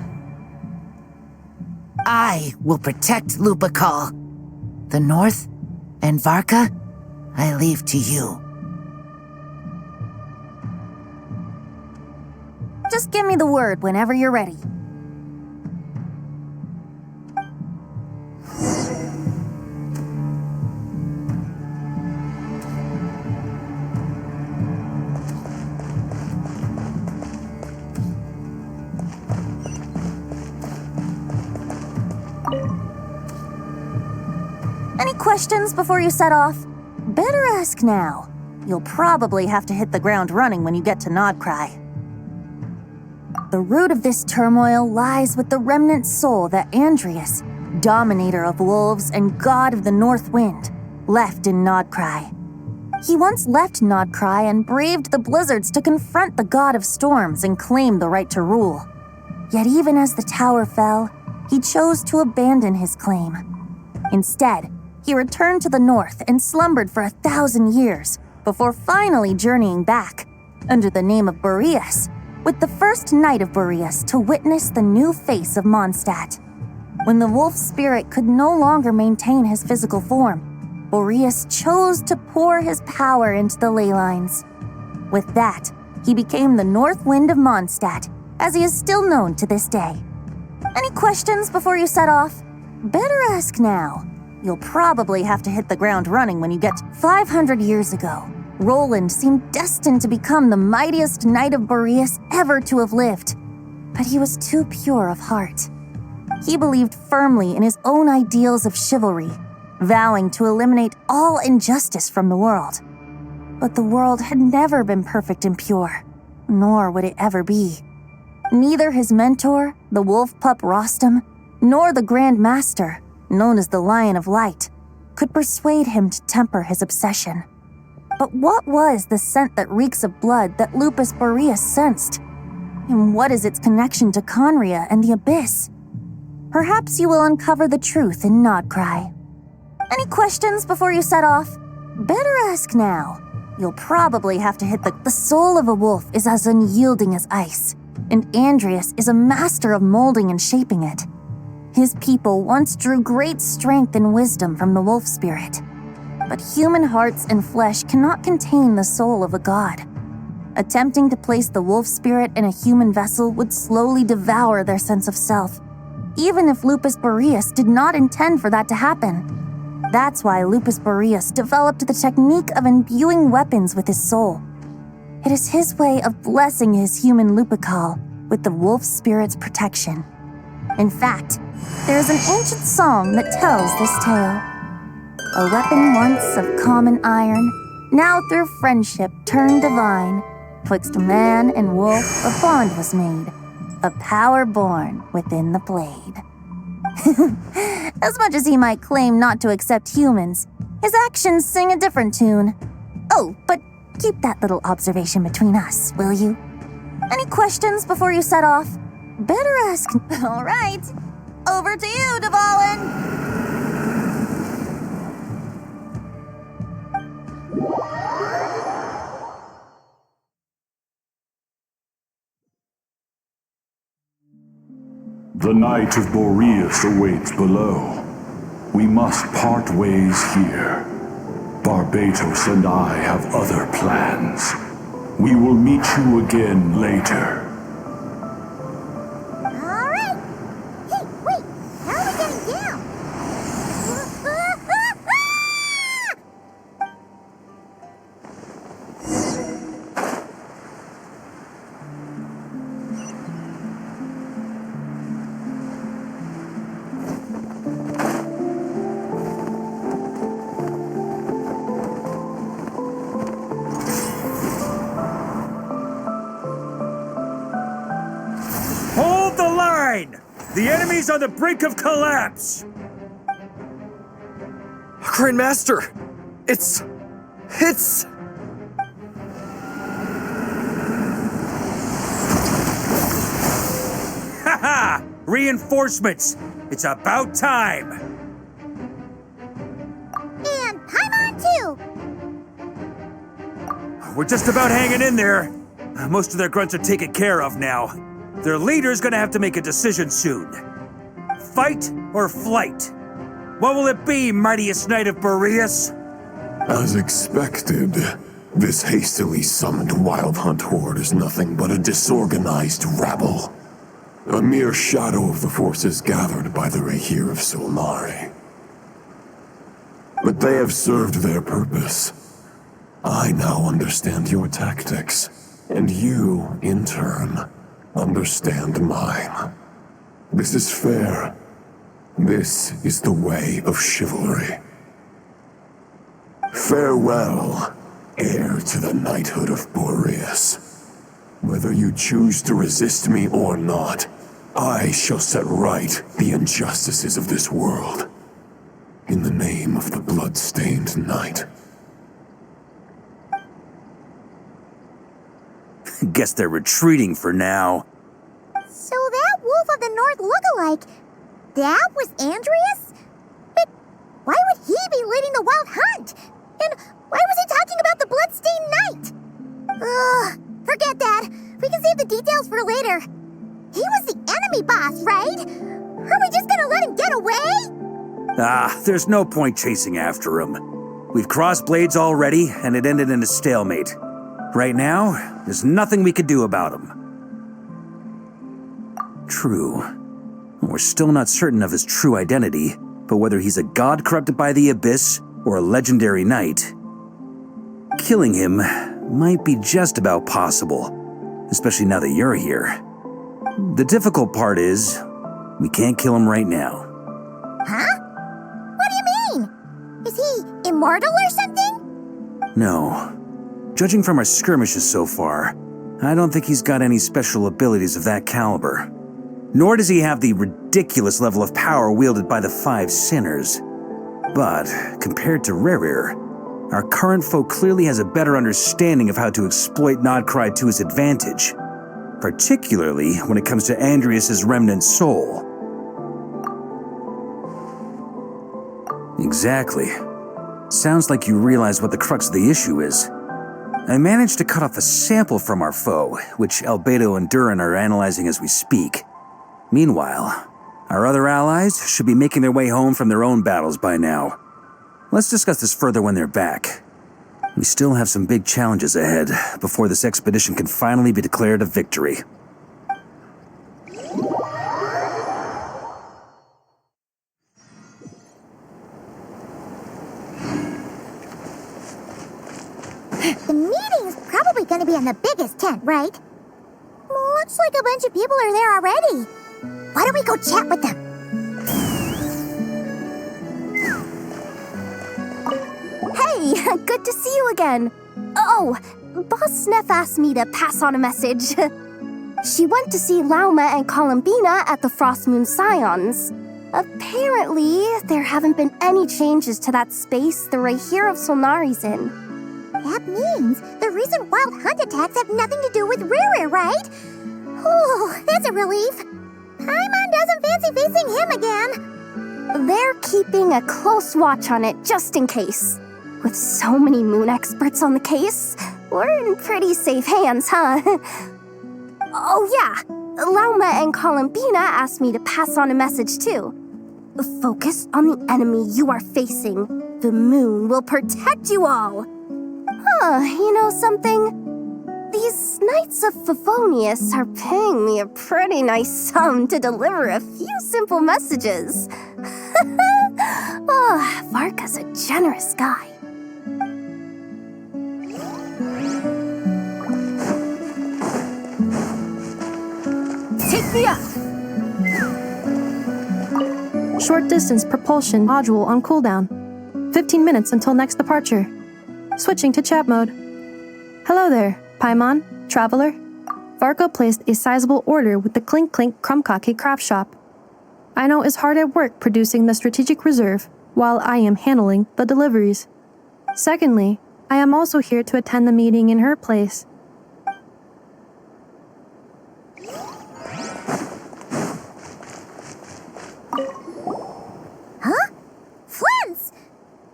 I will protect Lupacol. The North and Varka, I leave to you. Just give me the word whenever you're ready. Any questions before you set off? Better ask now. You'll probably have to hit the ground running when you get to Nodcry. The root of this turmoil lies with the remnant soul that Andreas, Dominator of Wolves and God of the North Wind, left in Nodcry. He once left Nodcry and braved the blizzards to confront the God of Storms and claim the right to rule. Yet even as the tower fell, he chose to abandon his claim. Instead, he returned to the north and slumbered for 1,000 years before finally journeying back, under the name of Boreas, with the first knight of Boreas to witness the new face of Mondstadt. When the wolf spirit could no longer maintain his physical form, Boreas chose to pour his power into the ley lines. With that, he became the North Wind of Mondstadt, as he is still known to this day. Any questions before you set off? Better ask now. You'll probably have to hit the ground running when you get to 500 years ago. Roland seemed destined to become the mightiest knight of Boreas ever to have lived, but he was too pure of heart. He believed firmly in his own ideals of chivalry, vowing to eliminate all injustice from the world. But the world had never been perfect and pure, nor would it ever be. Neither his mentor, the wolf pup Rostam, nor the Grand Master, known as the Lion of Light, could persuade him to temper his obsession. But what was the scent that reeks of blood that Lupus Boreas sensed? And what is its connection to Conria and the Abyss? Perhaps you will uncover the truth in Nodcry. Any questions before you set off? Better ask now. You'll probably have to hit the soul of a wolf is as unyielding as ice, and Andreas is a master of molding and shaping it. His people once drew great strength and wisdom from the wolf spirit. But human hearts and flesh cannot contain the soul of a god. Attempting to place the wolf spirit in a human vessel would slowly devour their sense of self, even if Lupus Boreas did not intend for that to happen. That's why Lupus Boreas developed the technique of imbuing weapons with his soul. It is his way of blessing his human Lupacol with the wolf spirit's protection. In fact, there is an ancient song that tells this tale. A weapon once of common iron, now through friendship turned divine. Twixt man and wolf a bond was made, a power born within the blade. As much as he might claim not to accept humans, his actions sing a different tune. Oh, but keep that little observation between us, will you? Any questions before you set off? Better ask. All right. Over to you, Dvalin. The Knight of Boreas awaits below. We must part ways here. Barbatos and I have other plans. We will meet you again later. All right. Hey, wait. How are we getting down? Hold the line! The enemy's on the brink of collapse! Grand Master! It's... Haha! Reinforcements! It's about time! And Paimon too! We're just about hanging in there. Most of their grunts are taken care of now. Their leader's gonna have to make a decision soon. Fight or flight? What will it be, mightiest Knight of Boreas? As expected, this hastily summoned Wild Hunt horde is nothing but a disorganized rabble. A mere shadow of the forces gathered by the Rahir of Solnari. But they have served their purpose. I now understand your tactics, and you, in turn, understand mine. This is fair. This is the way of chivalry. Farewell, heir to the knighthood of Boreas. Whether you choose to resist me or not, I shall set right the injustices of this world. In the name of the blood-stained knight. Guess they're retreating for now. So that Wolf of the North lookalike, that was Andreas? But why would he be leading the Wild Hunt? And why was he talking about the Bloodstained Knight? Ugh, forget that. We can save the details for later. He was the enemy boss, right? Are we just gonna let him get away? There's no point chasing after him. We've crossed blades already, and it ended in a stalemate. Right now, there's nothing we could do about him. True. We're still not certain of his true identity, but whether he's a god corrupted by the Abyss or a legendary knight, killing him might be just about possible, especially now that you're here. The difficult part is, we can't kill him right now. Huh? What do you mean? Is he immortal or something? No. Judging from our skirmishes so far, I don't think he's got any special abilities of that caliber. Nor does he have the ridiculous level of power wielded by the Five Sinners. But, compared to Rerir, our current foe clearly has a better understanding of how to exploit Nodcry to his advantage, particularly when it comes to Andreas' remnant soul. Exactly. Sounds like you realize what the crux of the issue is. I managed to cut off a sample from our foe, which Albedo and Durin are analyzing as we speak. Meanwhile, our other allies should be making their way home from their own battles by now. Let's discuss this further when they're back. We still have some big challenges ahead before this expedition can finally be declared a victory. The meeting's probably gonna be in the biggest tent, right? Looks like a bunch of people are there already. Why don't we go chat with them? Hey, good to see you again. Oh, Boss Sneff asked me to pass on a message. She went to see Lauma and Columbina at the Frost Moon Scions. Apparently, there haven't been any changes to that space the Rahir of Solnari's in. That means the recent wild hunt attacks have nothing to do with Riri, right? Oh, that's a relief. Paimon doesn't fancy facing him again. They're keeping a close watch on it just in case. With so many moon experts on the case, we're in pretty safe hands, huh? Oh yeah, Lauma and Columbina asked me to pass on a message too. Focus on the enemy you are facing. The moon will protect you all. You know something? These Knights of Favonius are paying me a pretty nice sum to deliver a few simple messages. Varka's a generous guy. Take me up! Short distance propulsion module on cooldown. 15 minutes until next departure. Switching to chat mode. Hello there, Paimon, traveler. Varka placed a sizable order with the Clink Clink Krumkake craft shop. I know is hard at work producing the strategic reserve, while I am handling the deliveries. Secondly, I am also here to attend the meeting in her place. Huh? Flint's!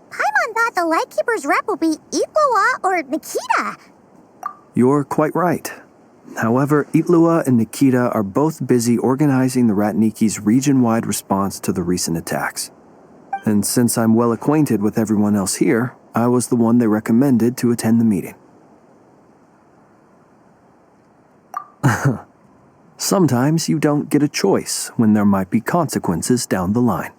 Paimon thought the Lightkeeper's rep would be Itlua or Nikita. You're quite right. However, Itlua and Nikita are both busy organizing the Ratniki's region-wide response to the recent attacks. And since I'm well acquainted with everyone else here, I was the one they recommended to attend the meeting. Sometimes you don't get a choice when there might be consequences down the line.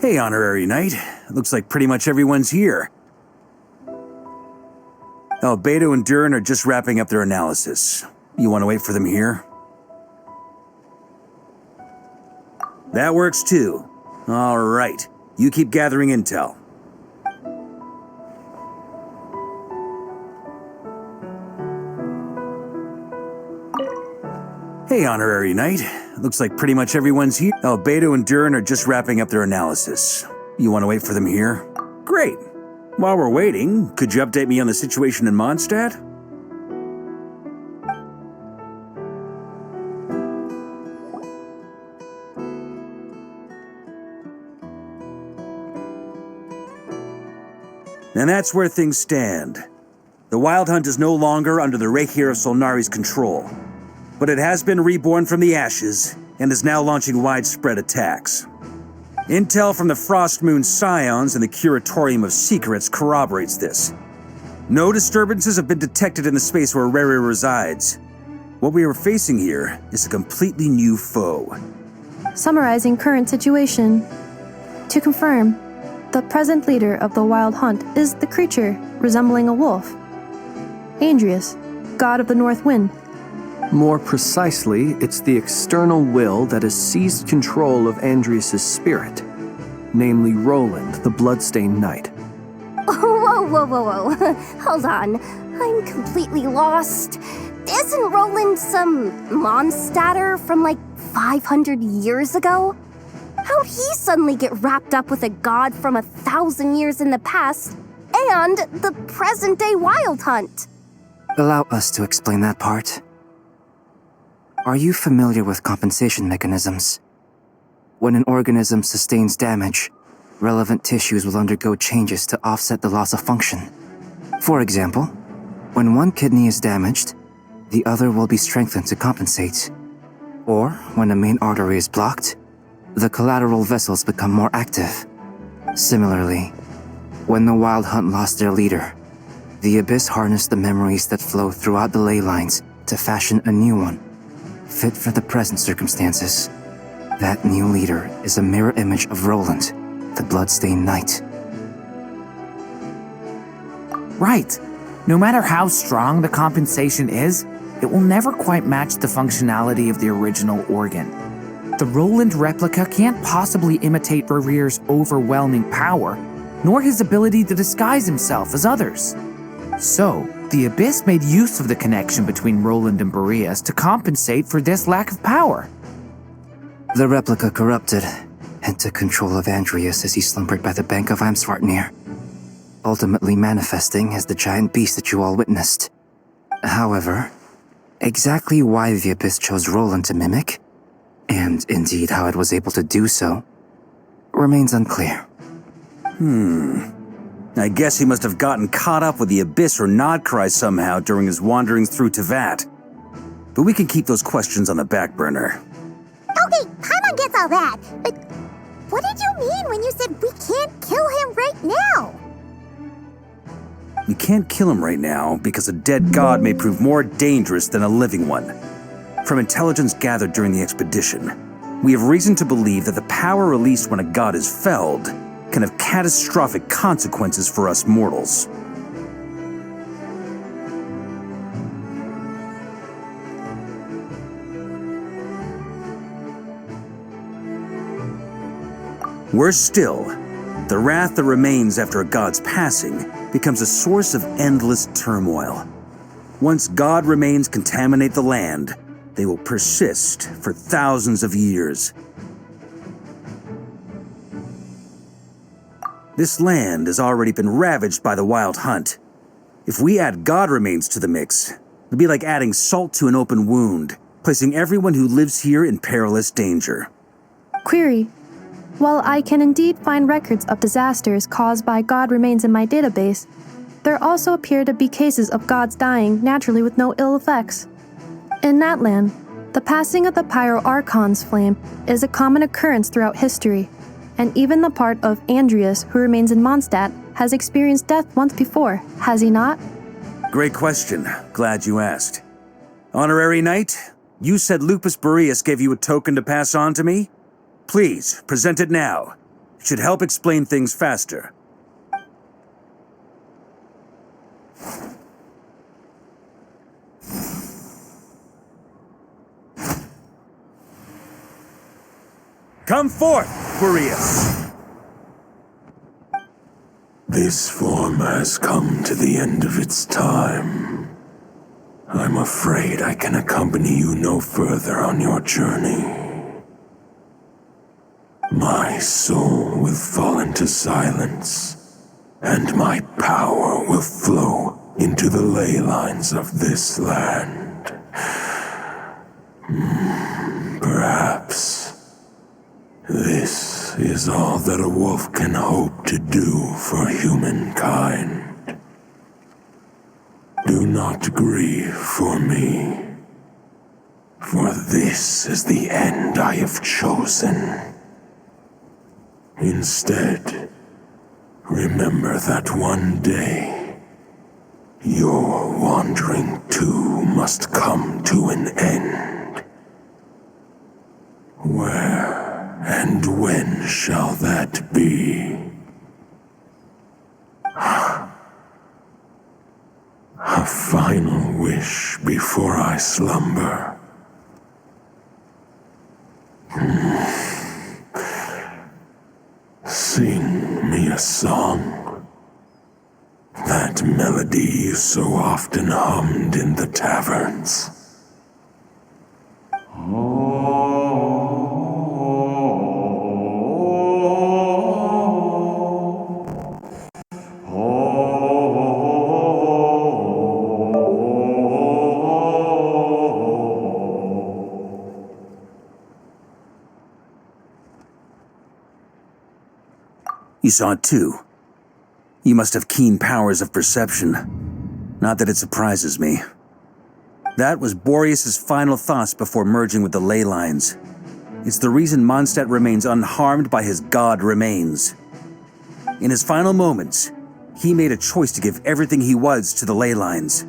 Hey, Honorary Knight. Looks like pretty much everyone's here. Oh, Beto and Durin are just wrapping up their analysis. You want to wait for them here? That works too. All right. You keep gathering intel. Hey, Honorary Knight. Looks like pretty much everyone's here. Oh, Beto and Durin are just wrapping up their analysis. You want to wait for them here? Great. While we're waiting, could you update me on the situation in Mondstadt? And that's where things stand. The Wild Hunt is no longer under the Rahir of Solnari's control, but it has been reborn from the ashes and is now launching widespread attacks. Intel from the Frost Moon Scions and the Curatorium of Secrets corroborates this. No disturbances have been detected in the space where Riri resides. What we are facing here is a completely new foe. Summarizing current situation. To confirm, the present leader of the Wild Hunt is the creature resembling a wolf. Andrius, god of the North Wind. More precisely, it's the external will that has seized control of Andrius' spirit, namely Roland, the Bloodstained Knight. Whoa. Hold on. I'm completely lost. Isn't Roland some Mondstadter from like 500 years ago? How'd he suddenly get wrapped up with a god from 1,000 years in the past and the present-day Wild Hunt? Allow us to explain that part. Are you familiar with compensation mechanisms? When an organism sustains damage, relevant tissues will undergo changes to offset the loss of function. For example, when one kidney is damaged, the other will be strengthened to compensate. Or, when a main artery is blocked, the collateral vessels become more active. Similarly, when the Wild Hunt lost their leader, the Abyss harnessed the memories that flow throughout the ley lines to fashion a new one. fit for the present circumstances. That new leader is a mirror image of Roland, the Bloodstained Knight. Right. No matter how strong the compensation is, it will never quite match the functionality of the original organ. The Roland replica can't possibly imitate Barir's overwhelming power, nor his ability to disguise himself as others. So, the Abyss made use of the connection between Roland and Boreas to compensate for this lack of power. The replica corrupted and took control of Andreas as he slumbered by the bank of Amsvartnir, ultimately manifesting as the giant beast that you all witnessed. However, exactly why the Abyss chose Roland to mimic, and indeed how it was able to do so, remains unclear. I guess he must have gotten caught up with the Abyss or Nodcry somehow during his wanderings through Tevat. But we can keep those questions on the back burner. Okay, Paimon gets all that, but what did you mean when you said we can't kill him right now? We can't kill him right now because a dead god may prove more dangerous than a living one. From intelligence gathered during the expedition, we have reason to believe that the power released when a god is felled can have catastrophic consequences for us mortals. Worse still, the wrath that remains after a god's passing becomes a source of endless turmoil. Once god remains contaminate the land, they will persist for thousands of years. This land has already been ravaged by the Wild Hunt. If we add god remains to the mix, it'll be like adding salt to an open wound, placing everyone who lives here in perilous danger. Query. While I can indeed find records of disasters caused by god remains in my database, there also appear to be cases of gods dying naturally with no ill effects. In that land, the passing of the Pyro-Archon's flame is a common occurrence throughout history, and even the part of Andreas who remains in Mondstadt has experienced death once before, has he not? Great question. Glad you asked. Honorary Knight, you said Lupus Boreas gave you a token to pass on to me? Please, present it now. It should help explain things faster. Come forth, Boreas! This form has come to the end of its time. I'm afraid I can accompany you no further on your journey. My soul will fall into silence, and my power will flow into the ley lines of this land. Perhaps this is all that a wolf can hope to do for humankind. Do not grieve for me, for this is the end I have chosen. Instead, remember that one day, your wandering too must come to an end. Where and when shall that be? A final wish before I slumber. Sing me a song. That melody you so often hummed in the taverns. You saw it too. You must have keen powers of perception. Not that it surprises me. That was Boreas' final thoughts before merging with the ley lines. It's the reason Mondstadt remains unharmed by his god remains. In his final moments, he made a choice to give everything he was to the ley lines.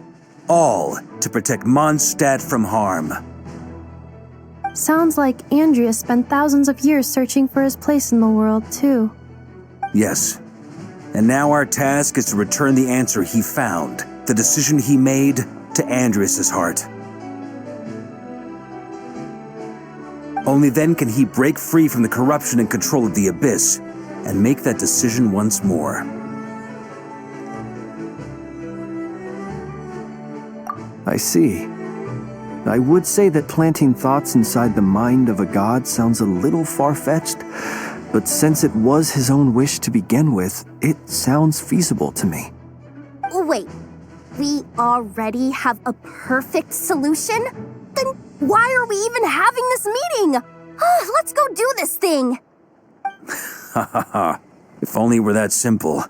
All to protect Mondstadt from harm. Sounds like Andreas spent thousands of years searching for his place in the world, too. Yes. And now our task is to return the answer he found, the decision he made, to Andreas' heart. Only then can he break free from the corruption and control of the Abyss, and make that decision once more. I see. I would say that planting thoughts inside the mind of a god sounds a little far-fetched, but since it was his own wish to begin with, it sounds feasible to me. Wait, we already have a perfect solution? Then why are we even having this meeting? Let's go do this thing! Ha ha ha. If only it were that simple.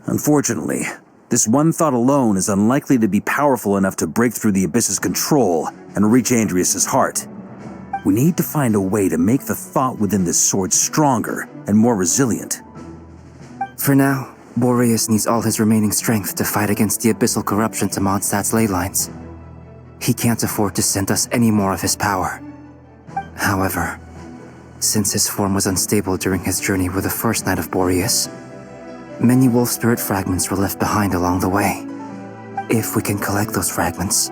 Unfortunately, this one thought alone is unlikely to be powerful enough to break through the Abyss's control and reach Andreas' heart. We need to find a way to make the thought within this sword stronger and more resilient. For now, Boreas needs all his remaining strength to fight against the abyssal corruption to Mondstadt's ley lines. He can't afford to send us any more of his power. However, since his form was unstable during his journey with the first night of Boreas, many wolf spirit fragments were left behind along the way. If we can collect those fragments,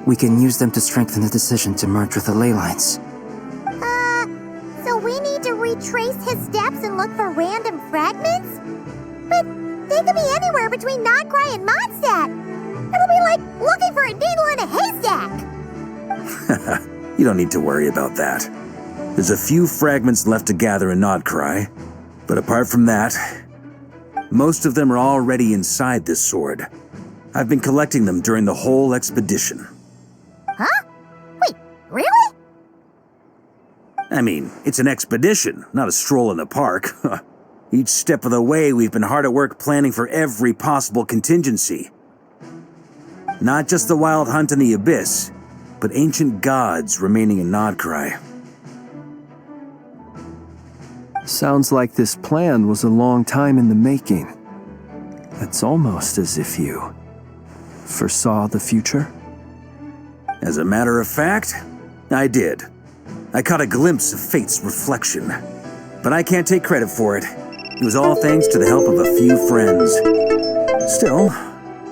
we can use them to strengthen the decision to merge with the ley lines. So we need to retrace his steps and look for random fragments? But they could be anywhere between Nodcry and Mondstadt. It'll be like looking for a needle in a haystack. You don't need to worry about that. There's a few fragments left to gather in Nodcry, but apart from that, most of them are already inside this sword. I've been collecting them during the whole expedition. Huh? Wait, really? I mean, it's an expedition, not a stroll in the park. Each step of the way, we've been hard at work planning for every possible contingency. Not just the wild hunt in the Abyss, but ancient gods remaining in Nodcry. Sounds like this plan was a long time in the making. It's almost as if you foresaw the future. As a matter of fact, I did. I caught a glimpse of fate's reflection, but I can't take credit for it. It was all thanks to the help of a few friends. Still,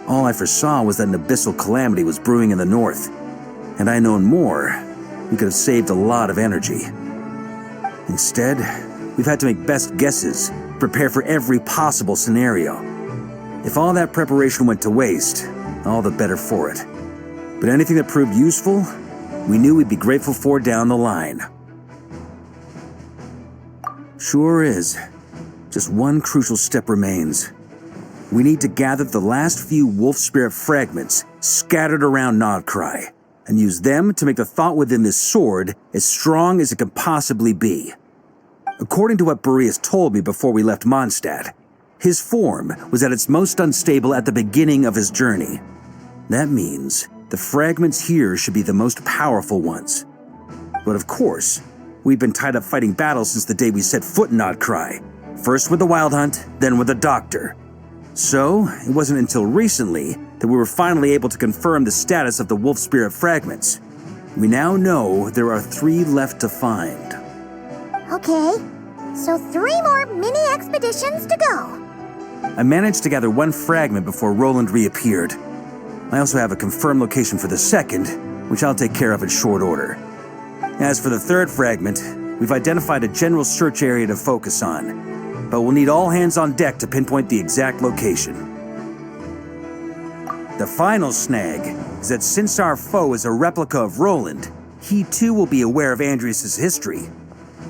all I foresaw was that an abyssal calamity was brewing in the north. Had I known more, we could have saved a lot of energy. Instead, we've had to make best guesses, prepare for every possible scenario. If all that preparation went to waste, all the better for it. But anything that proved useful, we knew we'd be grateful for down the line. Sure is. Just one crucial step remains. We need to gather the last few wolf spirit fragments scattered around Nodcry, and use them to make the thought within this sword as strong as it can possibly be. According to what Boreas told me before we left Mondstadt, his form was at its most unstable at the beginning of his journey. That means the fragments here should be the most powerful ones. But of course, we've been tied up fighting battles since the day we set foot in Nodcry, first with the Wild Hunt, then with the Doctor. So, it wasn't until recently that we were finally able to confirm the status of the wolf spirit fragments. We now know there are 3 left to find. Okay, so 3 more mini expeditions to go. I managed to gather 1 fragment before Roland reappeared. I also have a confirmed location for the second, which I'll take care of in short order. As for the 3rd fragment, we've identified a general search area to focus on, but we'll need all hands on deck to pinpoint the exact location. The final snag is that since our foe is a replica of Roland, he too will be aware of Andreas' history.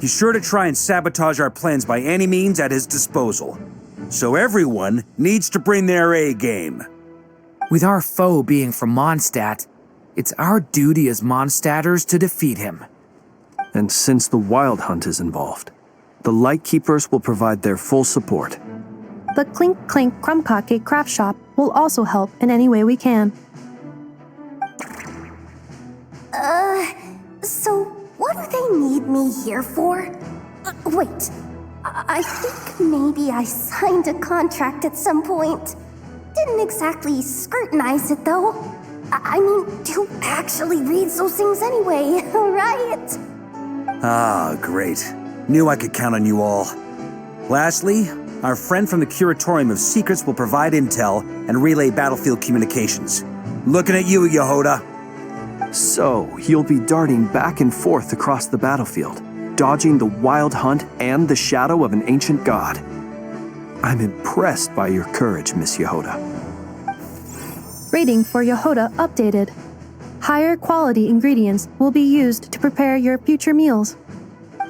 He's sure to try and sabotage our plans by any means at his disposal. So everyone needs to bring their A-game. With our foe being from Mondstadt, it's our duty as Mondstadters to defeat him. And since the Wild Hunt is involved, the Lightkeepers will provide their full support. The Clink Clink Crumkake craft shop will also help in any way we can. So what do they need me here for? Wait, I think maybe I signed a contract at some point. Didn't exactly scrutinize it though. I mean, who actually reads those things anyway, right? Ah, great. Knew I could count on you all. Lastly, our friend from the Curatorium of Secrets will provide intel and relay battlefield communications. Looking at you, Yehoda. So, you'll be darting back and forth across the battlefield, dodging the wild hunt and the shadow of an ancient god. I'm impressed by your courage, Miss Yehoda. Rating for Yehoda updated. Higher quality ingredients will be used to prepare your future meals.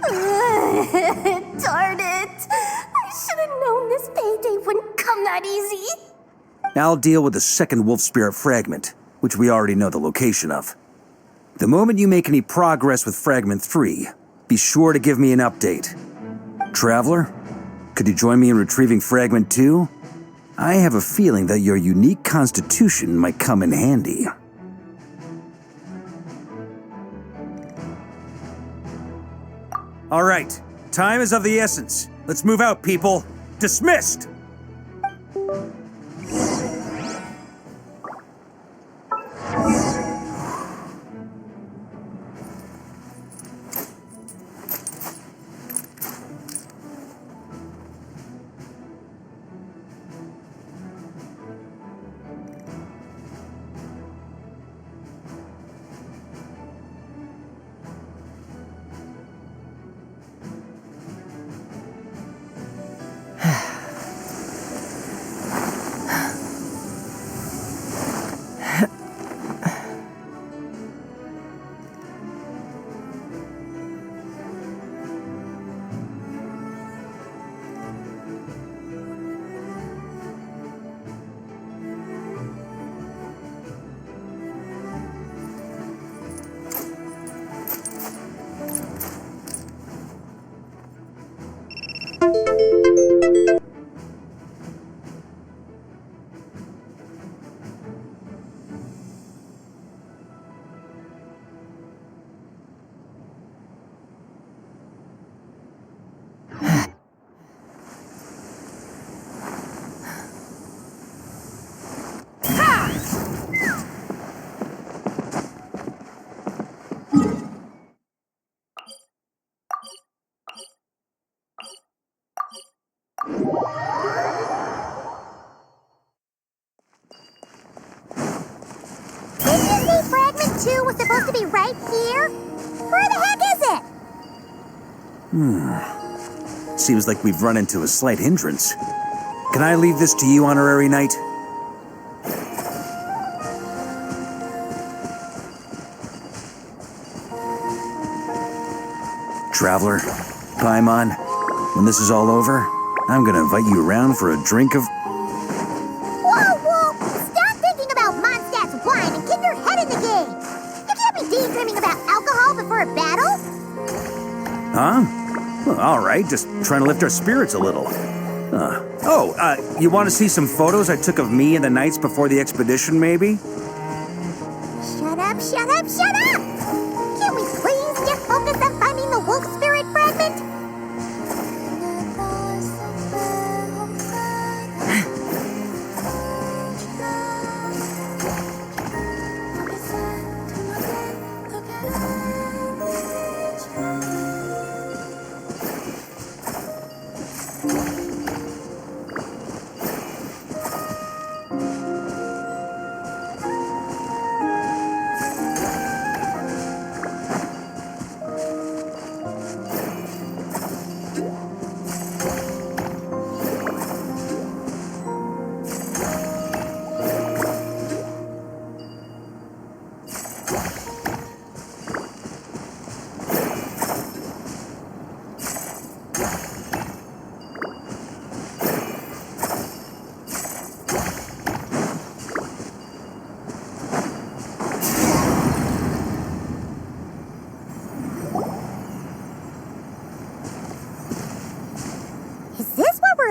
Darn it! I should have known this payday wouldn't come that easy. I'll deal with the second wolf spirit fragment, which we already know the location of. The moment you make any progress with Fragment 3, be sure to give me an update. Traveler, could you join me in retrieving Fragment 2? I have a feeling that your unique constitution might come in handy. All right, time is of the essence. Let's move out, people. Dismissed! Fragment 2 was supposed to be right here? Where the heck is it? Seems like we've run into a slight hindrance. Can I leave this to you, Honorary Knight? Traveler, Paimon, when this is all over, I'm gonna invite you around for a drink of... Whoa! Stop thinking about Mondstadt's wine and get your head in the game! You can't be daydreaming about alcohol before a battle! Huh? Well, all right, just trying to lift our spirits a little. You want to see some photos I took of me and the knights before the expedition, maybe? Shut up! Can we please get focused on finding the wolf spirit fragment?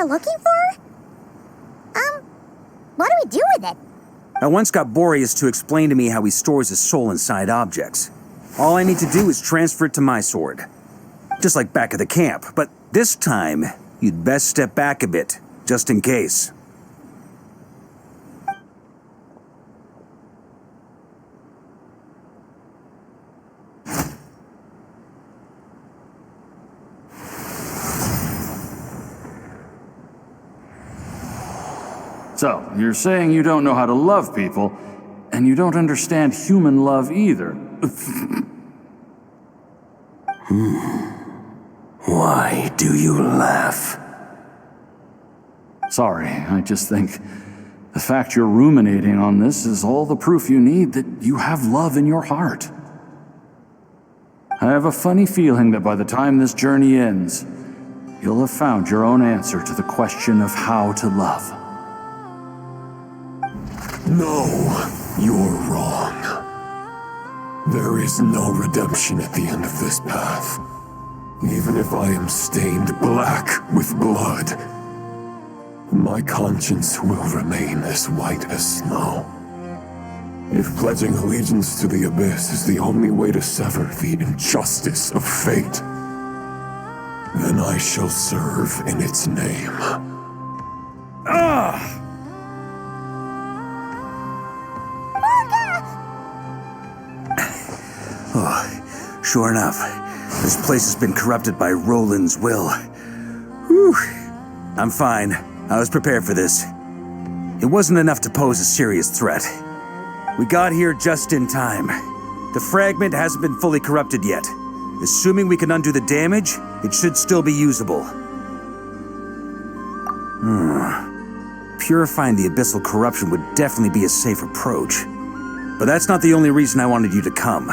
Looking for? What do we do with it? I once got Boreas to explain to me how he stores his soul inside objects. All I need to do is transfer it to my sword. Just like back at the camp, but this time, you'd best step back a bit, just in case. So, you're saying you don't know how to love people, and you don't understand human love either. Why do you laugh? Sorry, I just think the fact you're ruminating on this is all the proof you need that you have love in your heart. I have a funny feeling that by the time this journey ends, you'll have found your own answer to the question of how to love. No, you're wrong. There is no redemption at the end of this path. Even if I am stained black with blood, my conscience will remain as white as snow. If pledging allegiance to the Abyss is the only way to sever the injustice of fate, then I shall serve in its name. Oh, sure enough, this place has been corrupted by Roland's will. Whew. I'm fine. I was prepared for this. It wasn't enough to pose a serious threat. We got here just in time. The fragment hasn't been fully corrupted yet. Assuming we can undo the damage, it should still be usable. Purifying the abyssal corruption would definitely be a safe approach. But that's not the only reason I wanted you to come.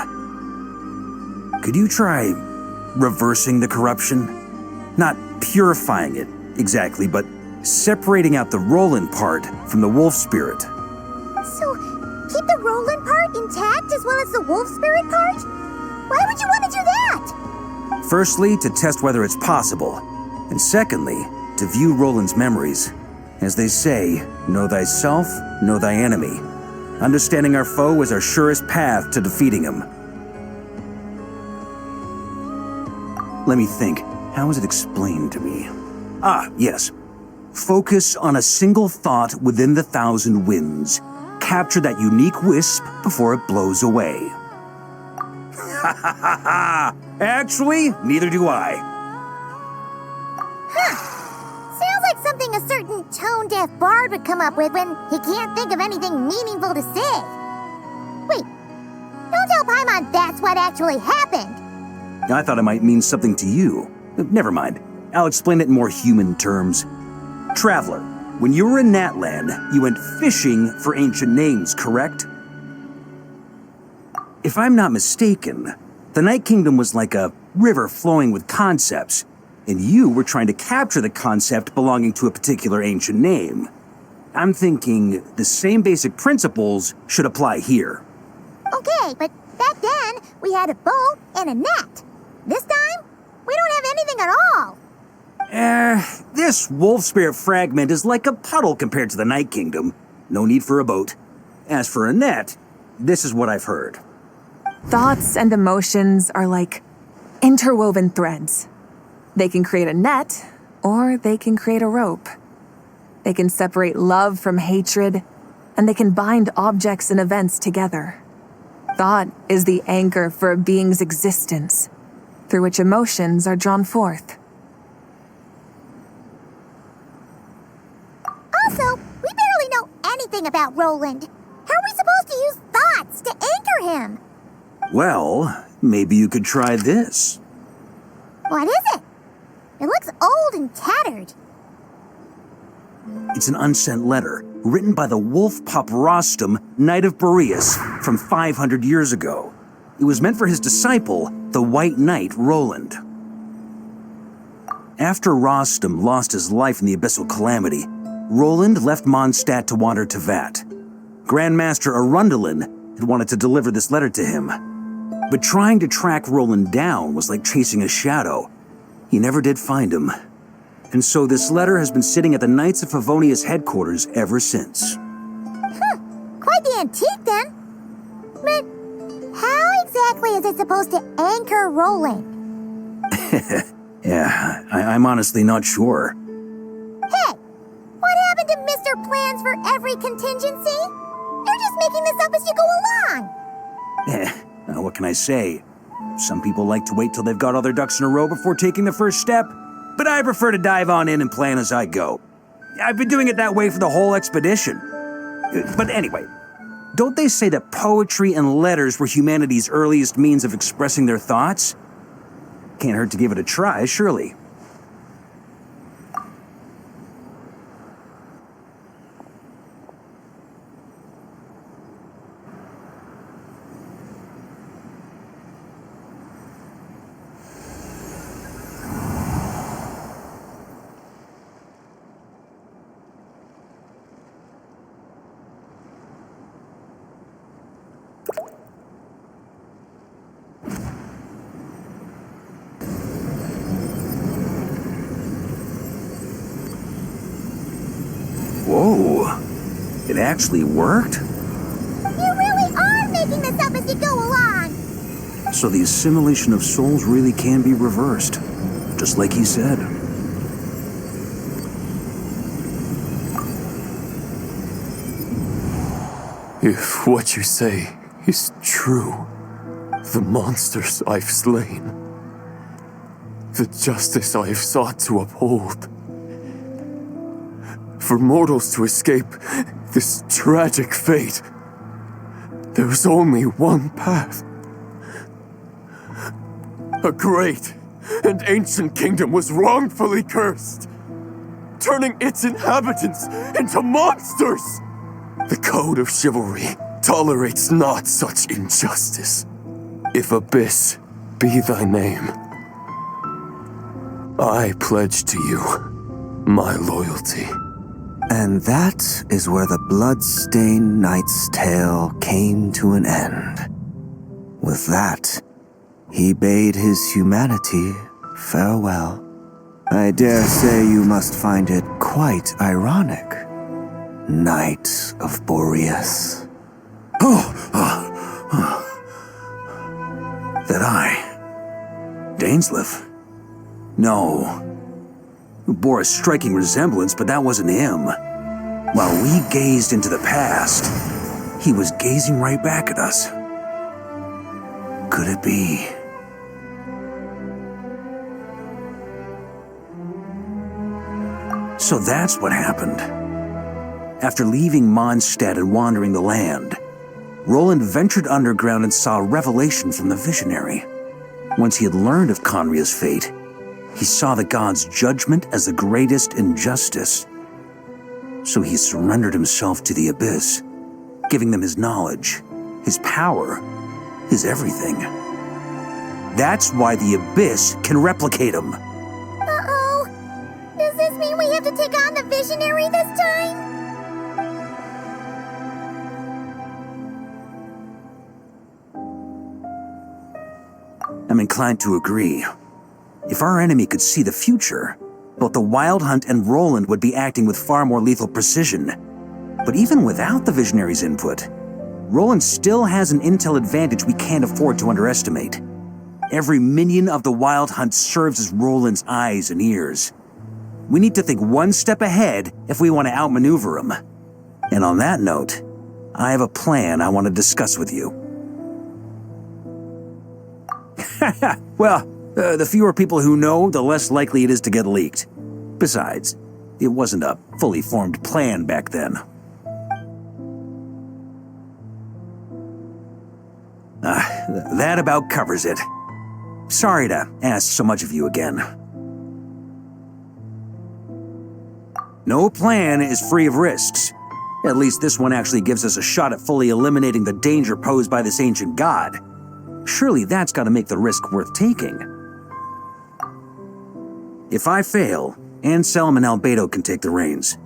Could you try reversing the corruption? Not purifying it, exactly, but separating out the Roland part from the wolf spirit. So, keep the Roland part intact as well as the wolf spirit part? Why would you want to do that? Firstly, to test whether it's possible. And secondly, to view Roland's memories. As they say, know thyself, know thy enemy. Understanding our foe is our surest path to defeating him. Let me think. How was it explained to me? Yes. Focus on a single thought within the 1,000 winds. Capture that unique wisp before it blows away. Ha ha ha ha! Actually, neither do I. Sounds like something a certain tone-deaf bard would come up with when he can't think of anything meaningful to say. Wait, don't tell Paimon that's what actually happened. I thought it might mean something to you. Never mind. I'll explain it in more human terms. Traveler, when you were in Natland, you went fishing for ancient names, correct? If I'm not mistaken, the Night Kingdom was like a river flowing with concepts, and you were trying to capture the concept belonging to a particular ancient name. I'm thinking the same basic principles should apply here. Okay, but back then, we had a bow and a net. This time, we don't have anything at all. This wolf spirit fragment is like a puddle compared to the Night Kingdom. No need for a boat. As for a net, this is what I've heard. Thoughts and emotions are like interwoven threads. They can create a net, or they can create a rope. They can separate love from hatred, and they can bind objects and events together. Thought is the anchor for a being's existence, through which emotions are drawn forth. Also, we barely know anything about Roland. How are we supposed to use thoughts to anchor him? Well, maybe you could try this. What is it? It looks old and tattered. It's an unsent letter, written by the wolf pup Rostam, Knight of Boreas, from 500 years ago. It was meant for his disciple, the White Knight Roland. After Rostam lost his life in the Abyssal Calamity, Roland left Mondstadt to wander to Vat. Grandmaster Arundelen had wanted to deliver this letter to him. But trying to track Roland down was like chasing a shadow. He never did find him. And so this letter has been sitting at the Knights of Favonius headquarters ever since. Quite the antique then. But how exactly is it supposed to anchor Roland? Yeah, I'm honestly not sure. Hey, what happened to Mr. Plans for every contingency? You're just making this up as you go along. What can I say? Some people like to wait till they've got all their ducks in a row before taking the first step, but I prefer to dive on in and plan as I go. I've been doing it that way for the whole expedition. But anyway, don't they say that poetry and letters were humanity's earliest means of expressing their thoughts? Can't hurt to give it a try, surely. Whoa, it actually worked? You really are making this up as you go along! So the assimilation of souls really can be reversed, just like he said. If what you say is true, the monsters I've slain, the justice I have sought to uphold, for mortals to escape this tragic fate, there's only one path. A great and ancient kingdom was wrongfully cursed, turning its inhabitants into monsters. The code of chivalry tolerates not such injustice. If Abyss be thy name, I pledge to you my loyalty. And that is where the blood-stained knight's tale came to an end. With that, he bade his humanity farewell. I dare say you must find it quite ironic, Knight of Boreas. That I? Dainsleif? No. Who bore a striking resemblance, but that wasn't him. While we gazed into the past, he was gazing right back at us. Could it be? So that's what happened. After leaving Mondstadt and wandering the land, Roland ventured underground and saw a revelation from the visionary. Once he had learned of Conria's fate, he saw the gods' judgment as the greatest injustice. So he surrendered himself to the Abyss, giving them his knowledge, his power, his everything. That's why the Abyss can replicate him. Uh-oh. Does this mean we have to take on the visionary this time? I'm inclined to agree. If our enemy could see the future, both the Wild Hunt and Roland would be acting with far more lethal precision. But even without the Visionary's input, Roland still has an intel advantage we can't afford to underestimate. Every minion of the Wild Hunt serves as Roland's eyes and ears. We need to think one step ahead if we want to outmaneuver him. And on that note, I have a plan I want to discuss with you. Well, the fewer people who know, the less likely it is to get leaked. Besides, it wasn't a fully formed plan back then. That about covers it. Sorry to ask so much of you again. No plan is free of risks. At least this one actually gives us a shot at fully eliminating the danger posed by this ancient god. Surely that's got to make the risk worth taking. If I fail, Anselm and Albedo can take the reins.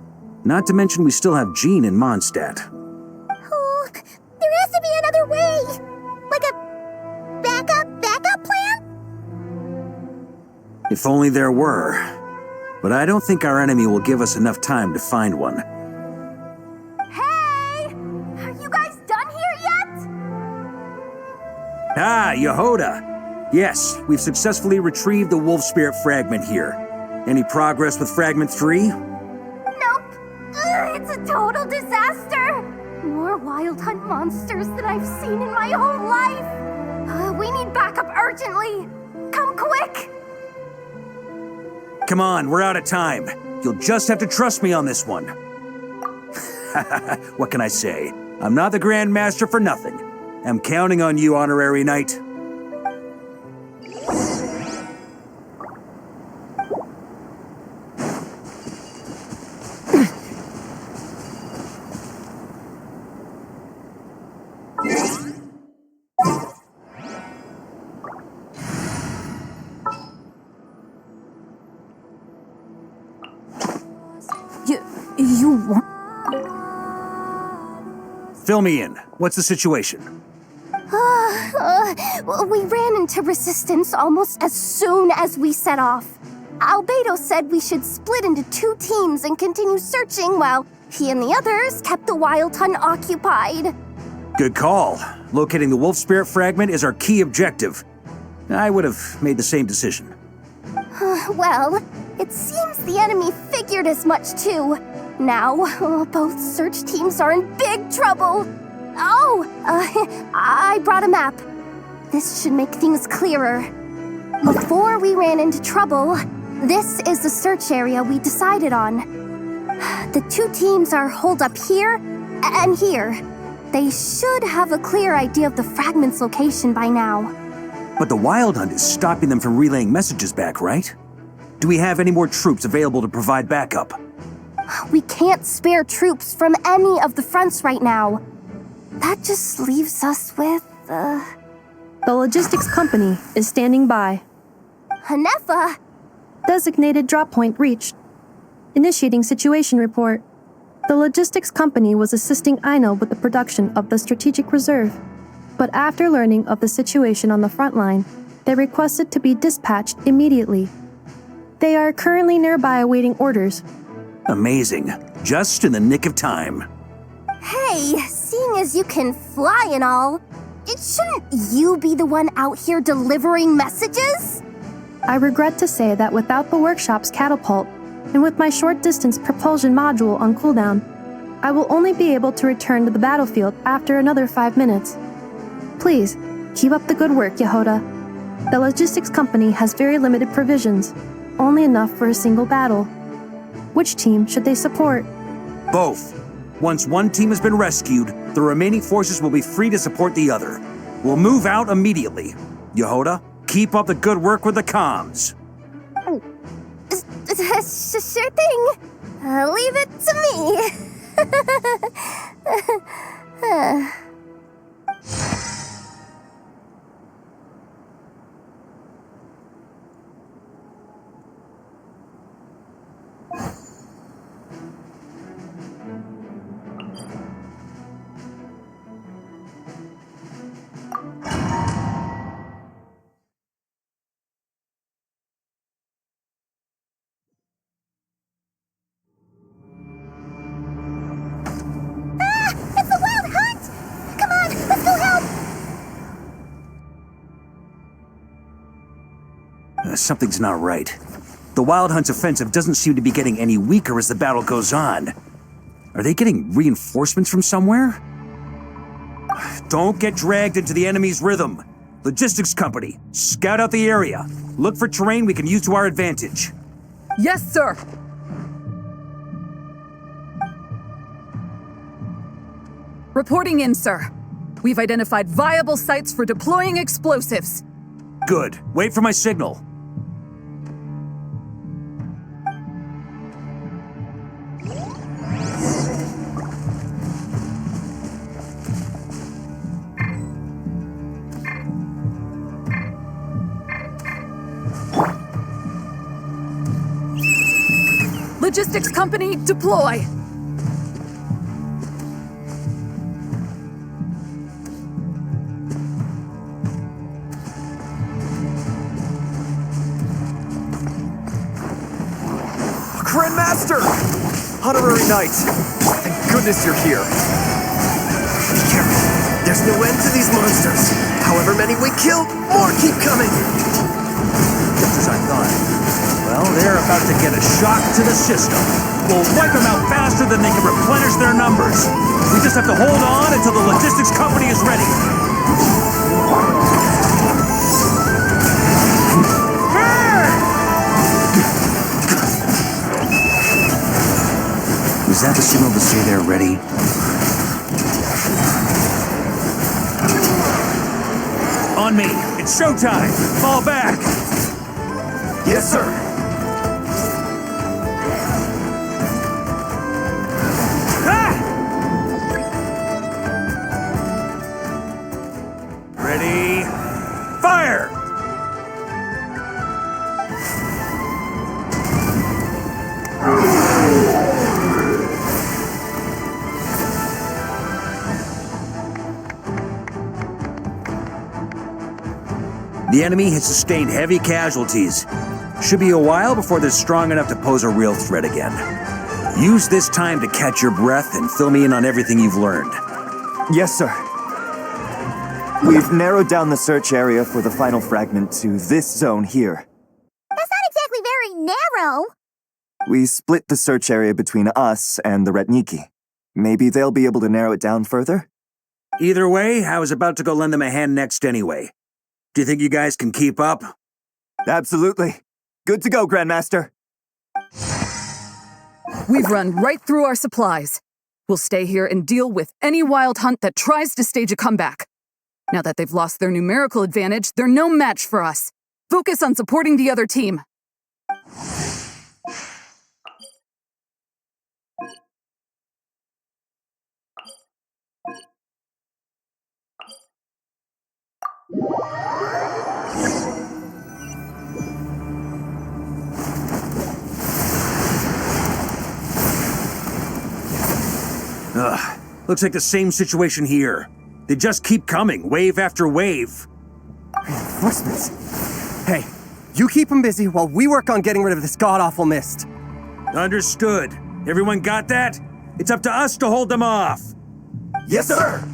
Not to mention we still have Jean in Mondstadt. Oh, there has to be another way. Like a backup plan? If only there were. But I don't think our enemy will give us enough time to find one. Hey! Are you guys done here yet? Ah, Yehoda! Yes, we've successfully retrieved the Wolf Spirit fragment here. Any progress with Fragment 3? Nope. It's a total disaster. More Wild Hunt monsters than I've seen in my whole life. We need backup urgently. Come quick! Come on, we're out of time. You'll just have to trust me on this one. What can I say? I'm not the Grand Master for nothing. I'm counting on you, Honorary Knight. You want... Fill me in. What's the situation? We ran into resistance almost as soon as we set off. Albedo said we should split into 2 teams and continue searching while he and the others kept the Wild Hunt occupied. Good call. Locating the wolf spirit fragment is our key objective. I would have made the same decision. Well, it seems the enemy figured as much too. Now, both search teams are in big trouble. Oh, I brought a map. This should make things clearer. Before we ran into trouble, this is the search area we decided on. The 2 teams are holed up here and here. They should have a clear idea of the fragment's location by now. But the Wild Hunt is stopping them from relaying messages back, right? Do we have any more troops available to provide backup? We can't spare troops from any of the fronts right now. That just leaves us with, The logistics company is standing by. Hanefa! Designated drop point reached. Initiating situation report. The logistics company was assisting Aino with the production of the strategic reserve. But after learning of the situation on the front line, they requested to be dispatched immediately. They are currently nearby awaiting orders. Amazing. Just in the nick of time. Hey, seeing as you can fly and all, shouldn't you be the one out here delivering messages? I regret to say that without the workshop's catapult, and with my short-distance propulsion module on cooldown, I will only be able to return to the battlefield after another 5 minutes. Please, keep up the good work, Yehoda. The logistics company has very limited provisions, only enough for a single battle. Which team should they support? Both. Once one team has been rescued, the remaining forces will be free to support the other. We'll move out immediately. Yehoda, keep up the good work with the comms. Sure thing. Leave it to me. It's the Wild Hunt! Come on, let's go help! Something's not right. The Wild Hunt's offensive doesn't seem to be getting any weaker as the battle goes on. Are they getting reinforcements from somewhere? Don't get dragged into the enemy's rhythm. Logistics company, scout out the area. Look for terrain we can use to our advantage. Yes, sir. Reporting in, sir. We've identified viable sites for deploying explosives. Good. Wait for my signal. Logistics company, deploy! Grandmaster! Honorary Knight! Thank goodness you're here. Be careful. There's no end to these monsters. However many we kill, more keep coming. Just as I thought. Well, they're about to get a shock to the system. We'll wipe them out faster than they can replenish their numbers. We just have to hold on until the logistics company is ready. Is that the signal to say they're ready? On me! It's showtime! Fall back! Yes, sir! Ready? Fire! The enemy has sustained heavy casualties. Should be a while before they're strong enough to pose a real threat again. Use this time to catch your breath and fill me in on everything you've learned. Yes, sir. We've narrowed down the search area for the final fragment to this zone here. That's not exactly very narrow. We split the search area between us and the Retniki. Maybe they'll be able to narrow it down further? Either way, I was about to go lend them a hand next anyway. Do you think you guys can keep up? Absolutely. Good to go, Grandmaster. We've run right through our supplies. We'll stay here and deal with any wild hunt that tries to stage a comeback. Now that they've lost their numerical advantage, they're no match for us. Focus on supporting the other team. Ugh, looks like the same situation here. They just keep coming, wave after wave. Reinforcements. Hey, you keep them busy while we work on getting rid of this god-awful mist. Understood. Everyone got that? It's up to us to hold them off. Yes, sir!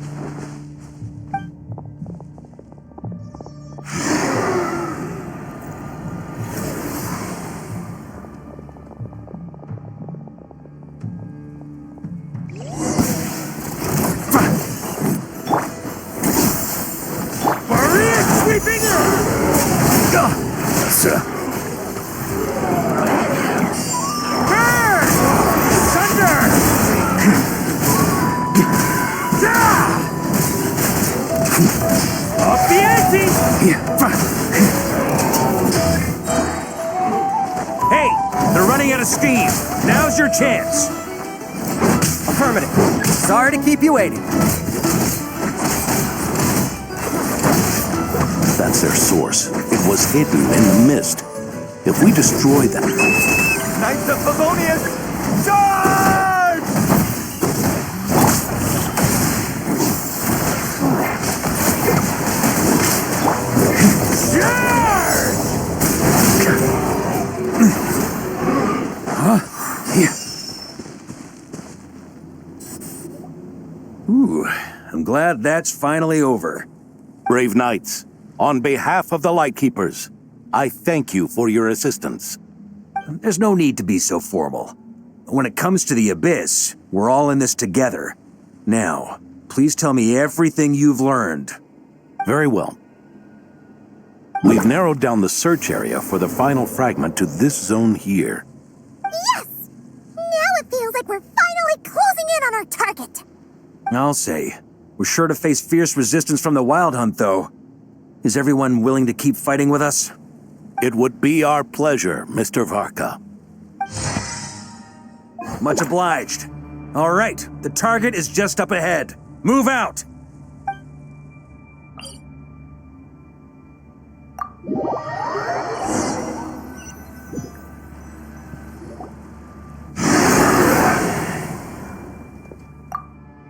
Hey, they're running out of steam. Now's your chance. Affirmative. Sorry to keep you waiting. That's their source. It was hidden in the mist. If we destroy them... Knights of Favonius, charge! Ooh, I'm glad that's finally over. Brave knights, on behalf of the Lightkeepers, I thank you for your assistance. There's no need to be so formal. When it comes to the Abyss, we're all in this together. Now, please tell me everything you've learned. Very well. We've narrowed down the search area for the final fragment to this zone here. Yes! Now it feels like we're finally closing in on our target. I'll say. We're sure to face fierce resistance from the Wild Hunt, though. Is everyone willing to keep fighting with us? It would be our pleasure, Mr. Varka. Much obliged. All right, the target is just up ahead. Move out!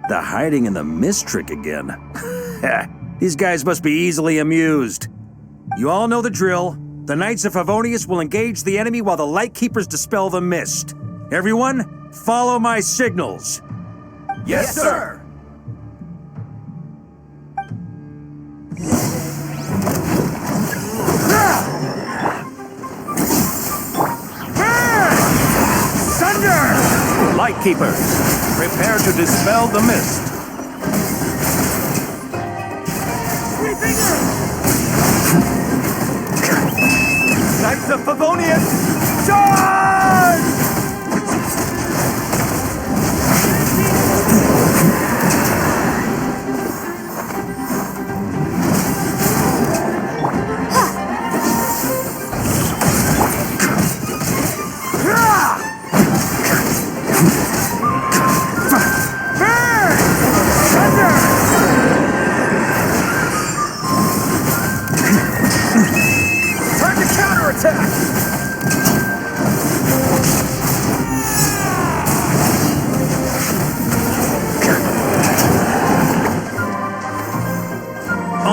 The hiding in the mist trick again. These guys must be easily amused. You all know the drill. The Knights of Favonius will engage the enemy while the Lightkeepers dispel the mist. Everyone, follow my signals. Yes, sir! Thunder! Lightkeepers, prepare to dispel the mist. Knights of Favonius, charge!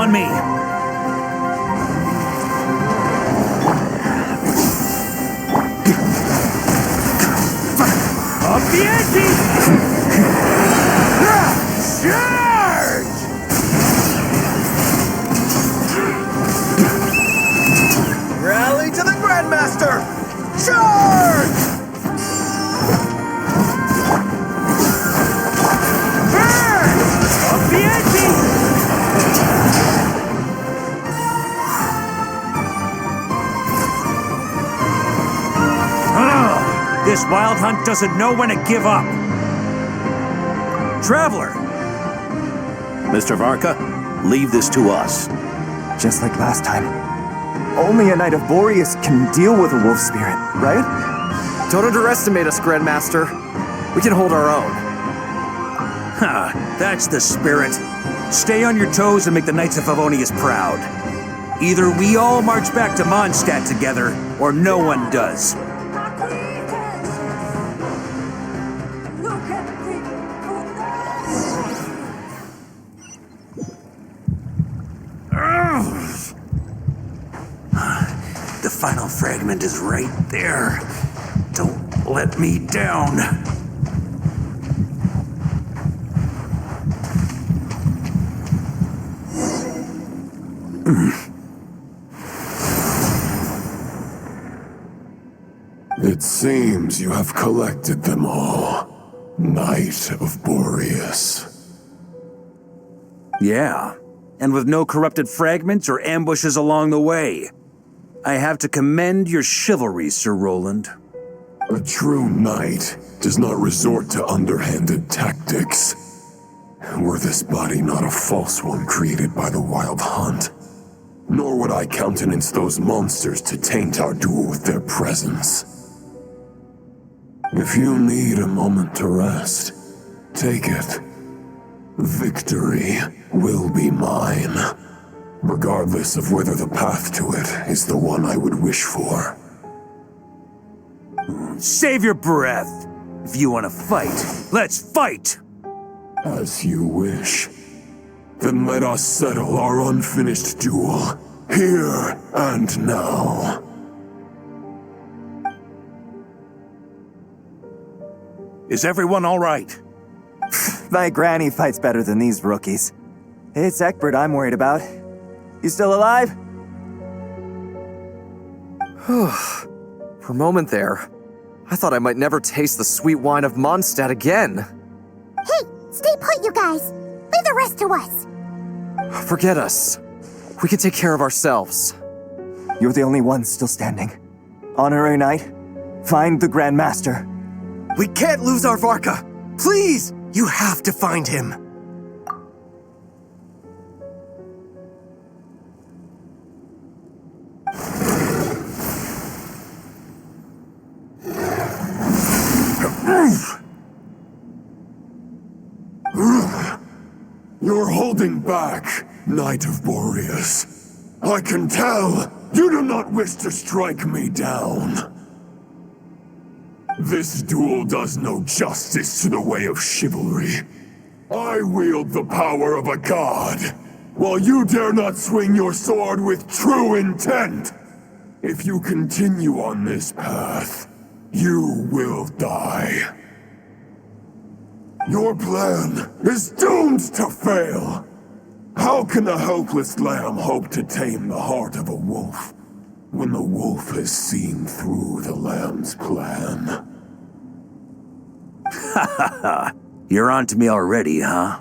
on me! Up the ante! Charge! Rally to the Grandmaster! Charge! Up the ante! This wild hunt doesn't know when to give up. Traveler! Mr. Varka, leave this to us. Just like last time. Only a Knight of Boreas can deal with a wolf spirit, right? Don't underestimate us, Grandmaster. We can hold our own. Ha! That's the spirit. Stay on your toes and make the Knights of Favonius proud. Either we all march back to Mondstadt together, or no one does. The final fragment is right there. Don't let me down. It seems you have collected them all, Knight of Boreas. Yeah, and with no corrupted fragments or ambushes along the way. I have to commend your chivalry, Sir Roland. A true knight does not resort to underhanded tactics. Were this body not a false one created by the Wild Hunt, nor would I countenance those monsters to taint our duel with their presence. If you need a moment to rest, take it. Victory will be mine, regardless of whether the path to it is the one I would wish for. Save your breath. If you want to fight, let's fight! As you wish. Then let us settle our unfinished duel, here and now. Is everyone all right? My granny fights better than these rookies. It's Egbert I'm worried about. You still alive? For a moment there, I thought I might never taste the sweet wine of Mondstadt again. Hey, stay put, you guys. Leave the rest to us. Forget us. We can take care of ourselves. You're the only one still standing. Honorary Knight, find the Grand Master. We can't lose our Varka! Please! You have to find him! You're holding back, Knight of Boreas. I can tell you do not wish to strike me down. This duel does no justice to the way of chivalry. I wield the power of a god, while you dare not swing your sword with true intent. If you continue on this path, you will die. Your plan is doomed to fail. How can a helpless lamb hope to tame the heart of a wolf when the wolf has seen through the lamb's plan? Ha ha ha! You're on to me already, huh?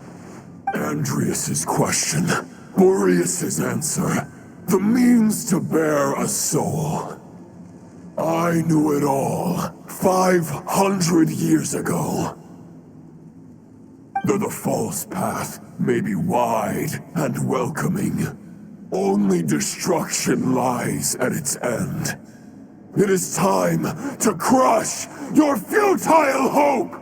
Andreas's question, Boreas's answer, the means to bear a soul. I knew it all 500 years ago. Though the false path may be wide and welcoming, only destruction lies at its end. It is time to crush your futile hope!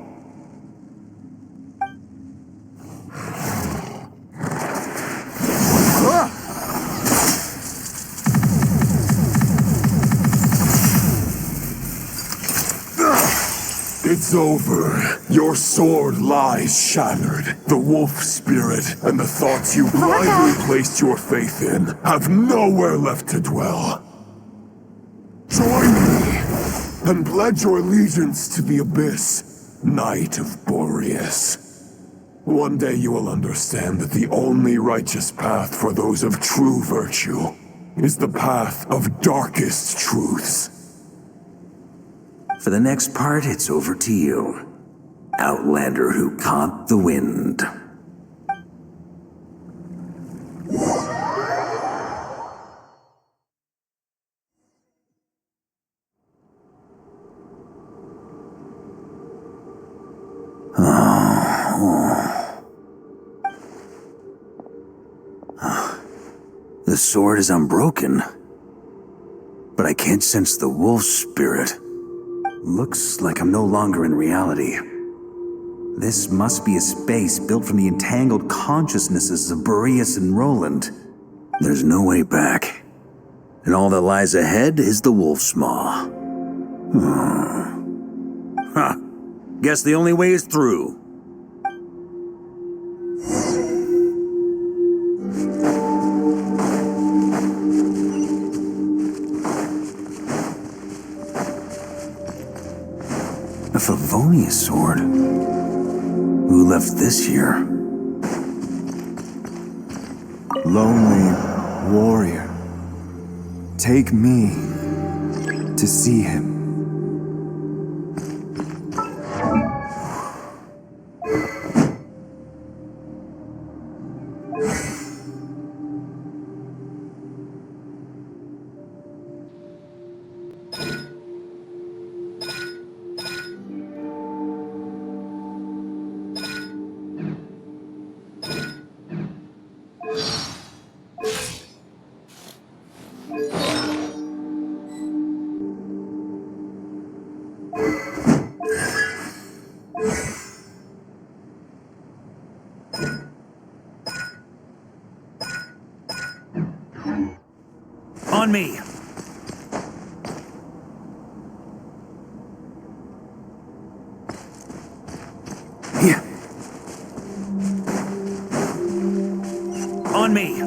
It's over. Your sword lies shattered. The wolf spirit and the thoughts you blindly placed your faith in have nowhere left to dwell. Join me and pledge your allegiance to the abyss, Knight of Boreas. One day you will understand that the only righteous path for those of true virtue is the path of darkest truths. For the next part, it's over to you. Outlander who caught the wind. The sword is unbroken, but I can't sense the wolf spirit. Looks like I'm no longer in reality. This must be a space built from the entangled consciousnesses of Boreas and Roland. There's no way back. And all that lies ahead is the wolf's maw. Huh. Guess the only way is through. A Favonius sword? Who left this here? Lonely warrior, take me to see him. On me! Here. On me!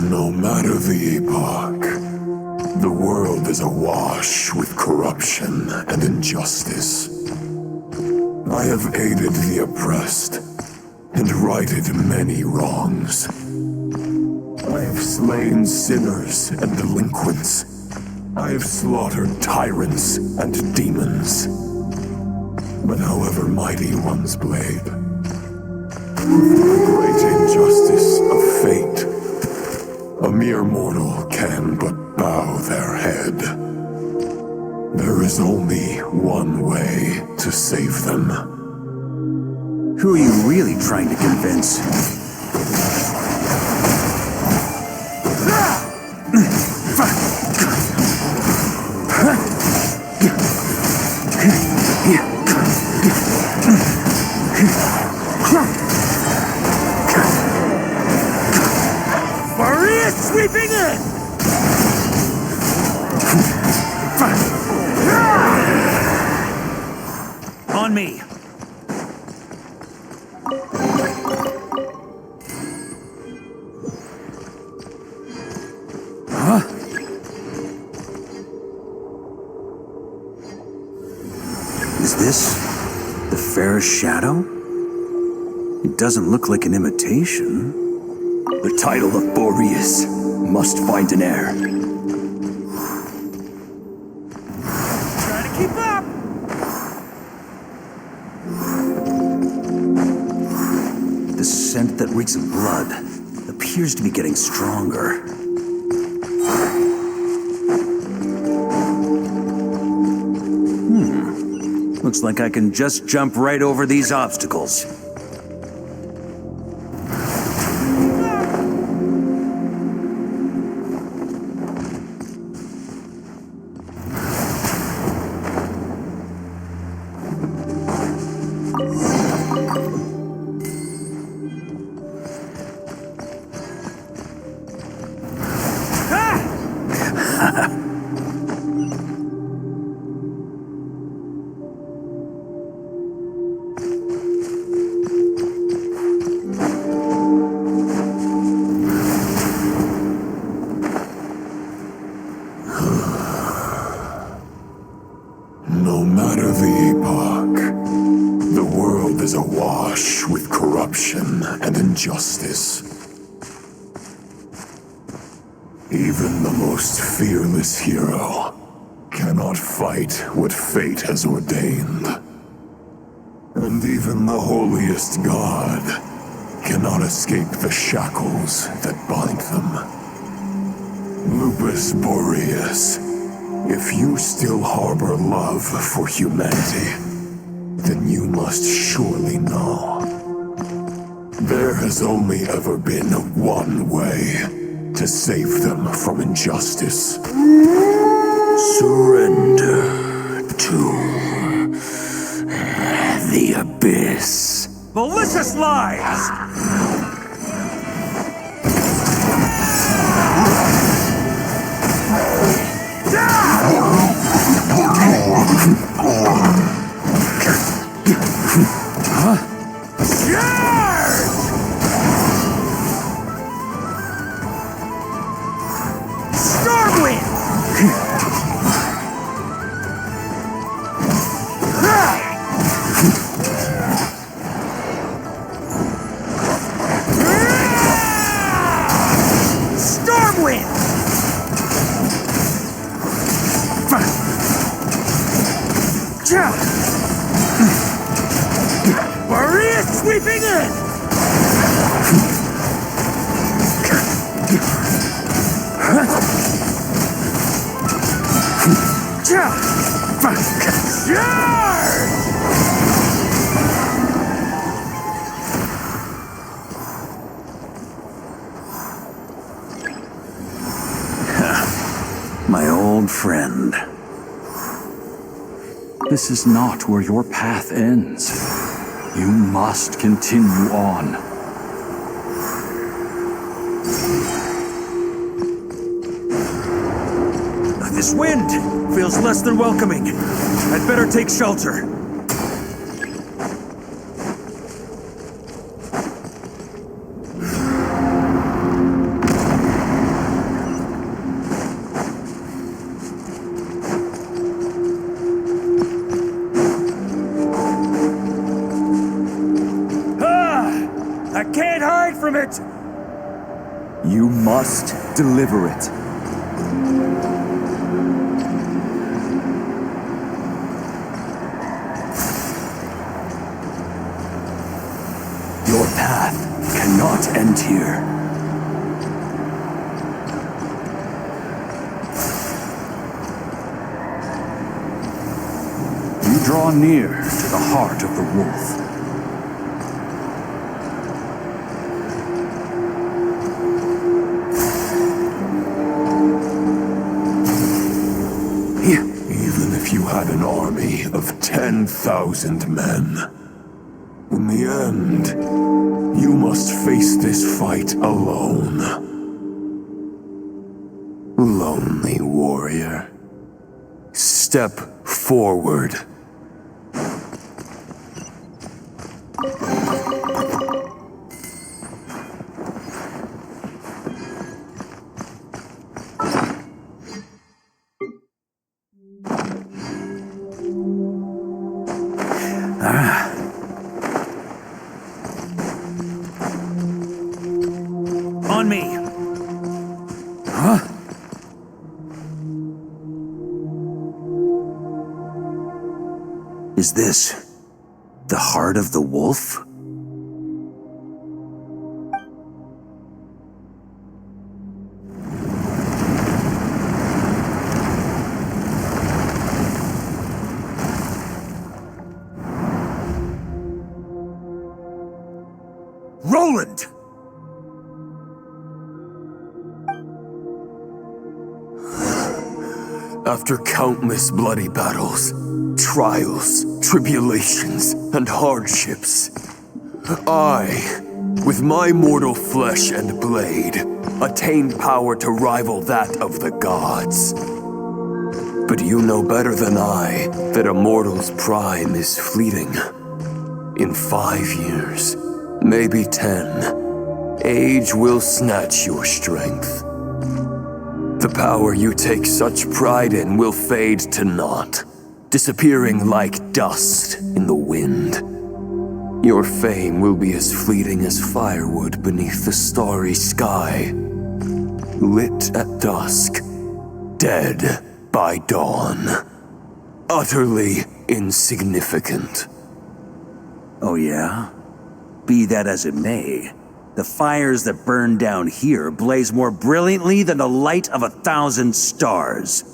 No matter the epoch, the world is awash with corruption and injustice. I have aided the oppressed and righted many wrongs. I have slain sinners and delinquents. I have slaughtered tyrants and demons. But however mighty one's blade, the great injustice of fate, a mere mortal can but bow their head. There is only one way to save them. Who are you really trying to convince? Maria sweeping in! On me! Huh? Is this the fairest shadow? It doesn't look like an imitation. The title of Boreas must find an heir. Try to keep up! The scent that reeks of blood appears to be getting stronger. Looks like I can just jump right over these obstacles. with corruption and injustice. Even the most fearless hero cannot fight what fate has ordained. And even the holiest god cannot escape the shackles that bind them. Lupus Boreas, if you still harbor love for humanity, then you must surely know. There has only ever been one way to save them from injustice. Surrender to the abyss. Malicious lies! Maria sweeping in! My old friend. This is not where your path ends. You must continue on. This wind feels less than welcoming. I'd better take shelter. I can't hide from it! You must deliver it. Your path cannot end here. You draw near to the heart of the wolf. Even if you had an army of 10,000 men, in the end, you must face this fight alone. Lonely warrior, step forward. On me! Huh? Is this the heart of the wolf? Roland! After countless bloody battles, trials, tribulations, and hardships, I, with my mortal flesh and blade, attained power to rival that of the gods. But you know better than I that a mortal's prime is fleeting. In 5 years, maybe 10, age will snatch your strength. The power you take such pride in will fade to naught, disappearing like dust in the wind. Your fame will be as fleeting as firewood beneath the starry sky, lit at dusk, dead by dawn. Utterly insignificant. Oh yeah? Be that as it may, the fires that burn down here blaze more brilliantly than the light of 1,000 stars.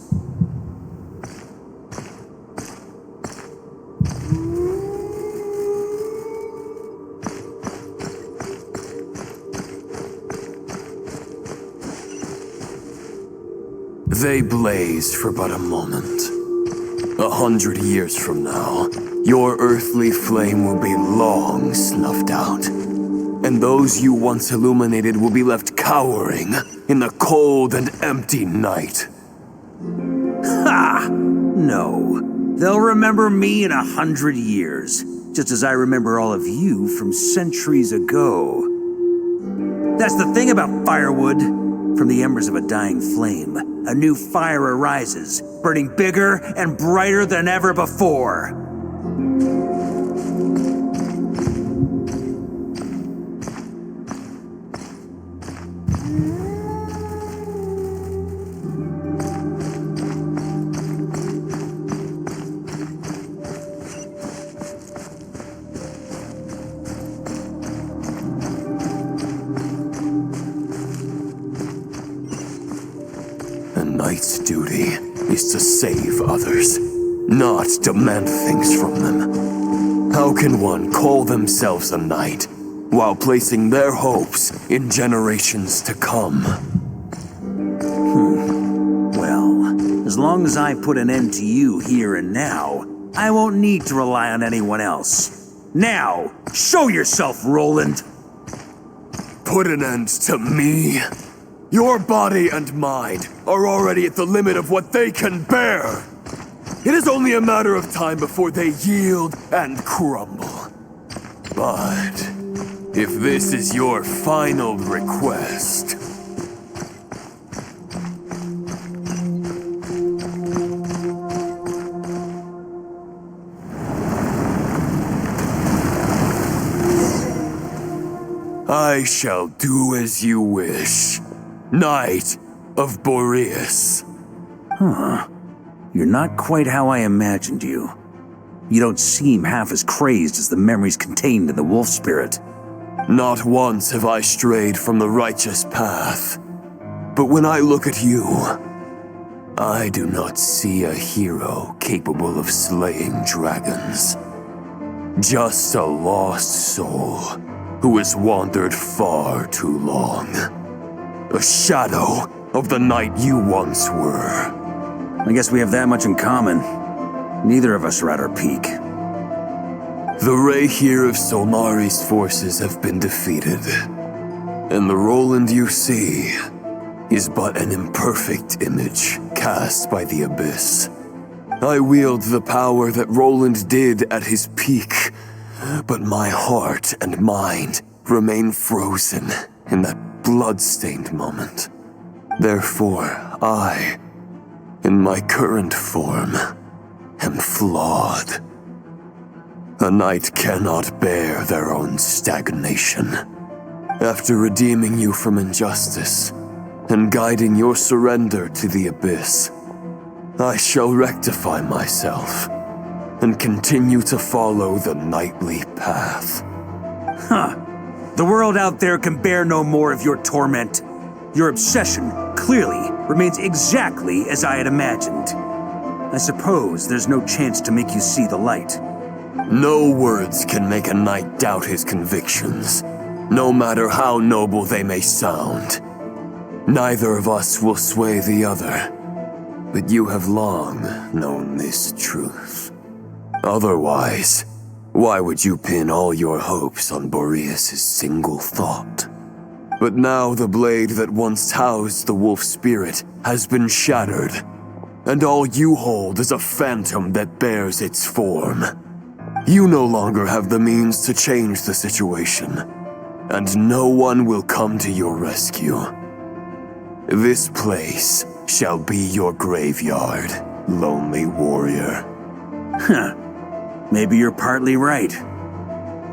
They blaze for but a moment. 100 years from now, your earthly flame will be long snuffed out, and those you once illuminated will be left cowering in the cold and empty night. Ha! No. They'll remember me in 100 years, just as I remember all of you from centuries ago. That's the thing about firewood. From the embers of a dying flame, a new fire arises, burning bigger and brighter than ever before. A knight's duty is to save others, not demand things from them. How can one call themselves a knight while placing their hopes in generations to come? Well, as long as I put an end to you here and now, I won't need to rely on anyone else. Now, show yourself, Roland! Put an end to me? Your body and mind are already at the limit of what they can bear. It is only a matter of time before they yield and crumble. But if this is your final request... I shall do as you wish. Knight of Boreas. Huh. You're not quite how I imagined you. You don't seem half as crazed as the memories contained in the wolf spirit. Not once have I strayed from the righteous path. But when I look at you, I do not see a hero capable of slaying dragons. Just a lost soul who has wandered far too long. A shadow of the knight you once were. I guess we have that much in common. Neither of us are at our peak. The ray here of Solmari's forces have been defeated. And the Roland you see is but an imperfect image cast by the Abyss. I wield the power that Roland did at his peak, but my heart and mind remain frozen in that blood-stained moment. Therefore, I, in my current form, am flawed. A knight cannot bear their own stagnation. After redeeming you from injustice and guiding your surrender to the Abyss, I shall rectify myself and continue to follow the knightly path. Huh. The world out there can bear no more of your torment. Your obsession, clearly, remains exactly as I had imagined. I suppose there's no chance to make you see the light. No words can make a knight doubt his convictions, no matter how noble they may sound. Neither of us will sway the other, but you have long known this truth. Otherwise, why would you pin all your hopes on Boreas' single thought? But now the blade that once housed the wolf spirit has been shattered, and all you hold is a phantom that bears its form. You no longer have the means to change the situation, and no one will come to your rescue. This place shall be your graveyard, lonely warrior. Huh. Maybe you're partly right.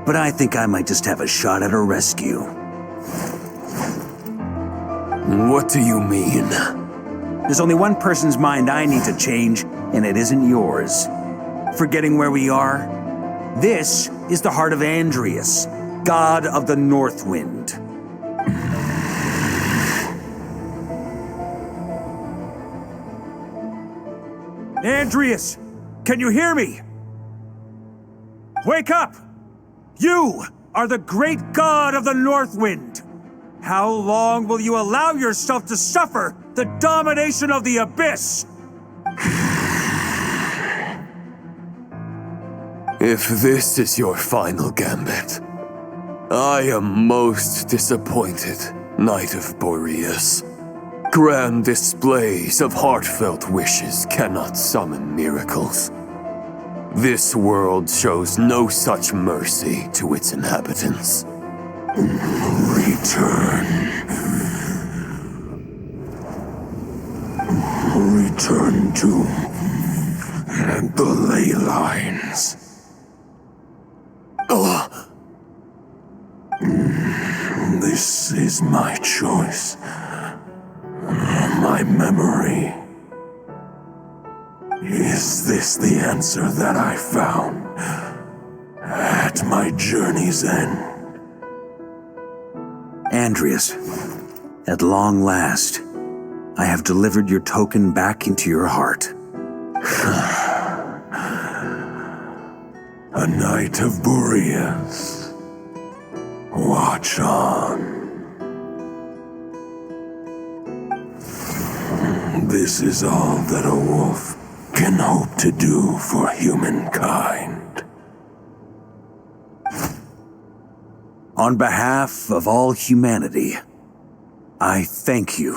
but I think I might just have a shot at a rescue. What do you mean? There's only one person's mind I need to change, and it isn't yours. Forgetting where we are? This is the heart of Andrias, god of the North Wind. Andrias, can you hear me? Wake up! You are the great god of the North Wind. How long will you allow yourself to suffer the domination of the Abyss? If this is your final gambit, I am most disappointed, Knight of Boreas. Grand displays of heartfelt wishes cannot summon miracles. This world shows no such mercy to its inhabitants. Return. Return to the ley lines. This is my choice. My memory. Is this the answer that I found at my journey's end? Andrias, at long last, I have delivered your token back into your heart. A Knight of Boreas. Watch on. This is all that a wolf can hope to do for humankind. On behalf of all humanity, I thank you,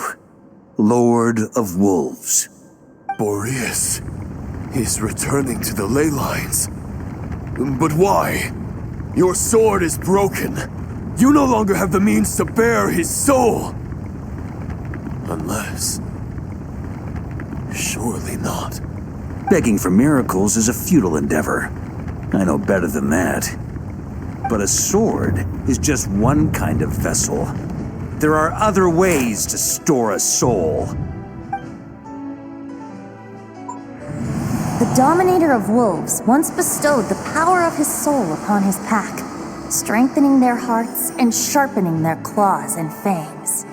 Lord of Wolves. Boreas is returning to the ley lines. But why? Your sword is broken. You no longer have the means to bear his soul. Unless... surely not. Begging for miracles is a futile endeavor. I know better than that. But a sword is just one kind of vessel. There are other ways to store a soul. The Dominator of Wolves once bestowed the power of his soul upon his pack, strengthening their hearts and sharpening their claws and fangs.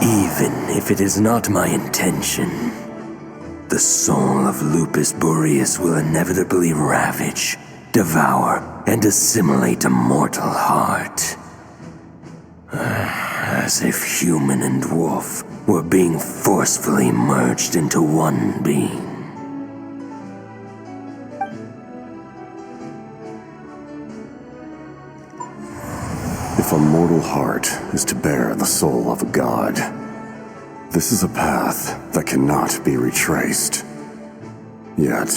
Even if it is not my intention, the soul of Lupus Boreas will inevitably ravage, devour, and assimilate a mortal heart. As if human and wolf were being forcefully merged into one being. If a mortal heart is to bear the soul of a god, this is a path that cannot be retraced. Yet,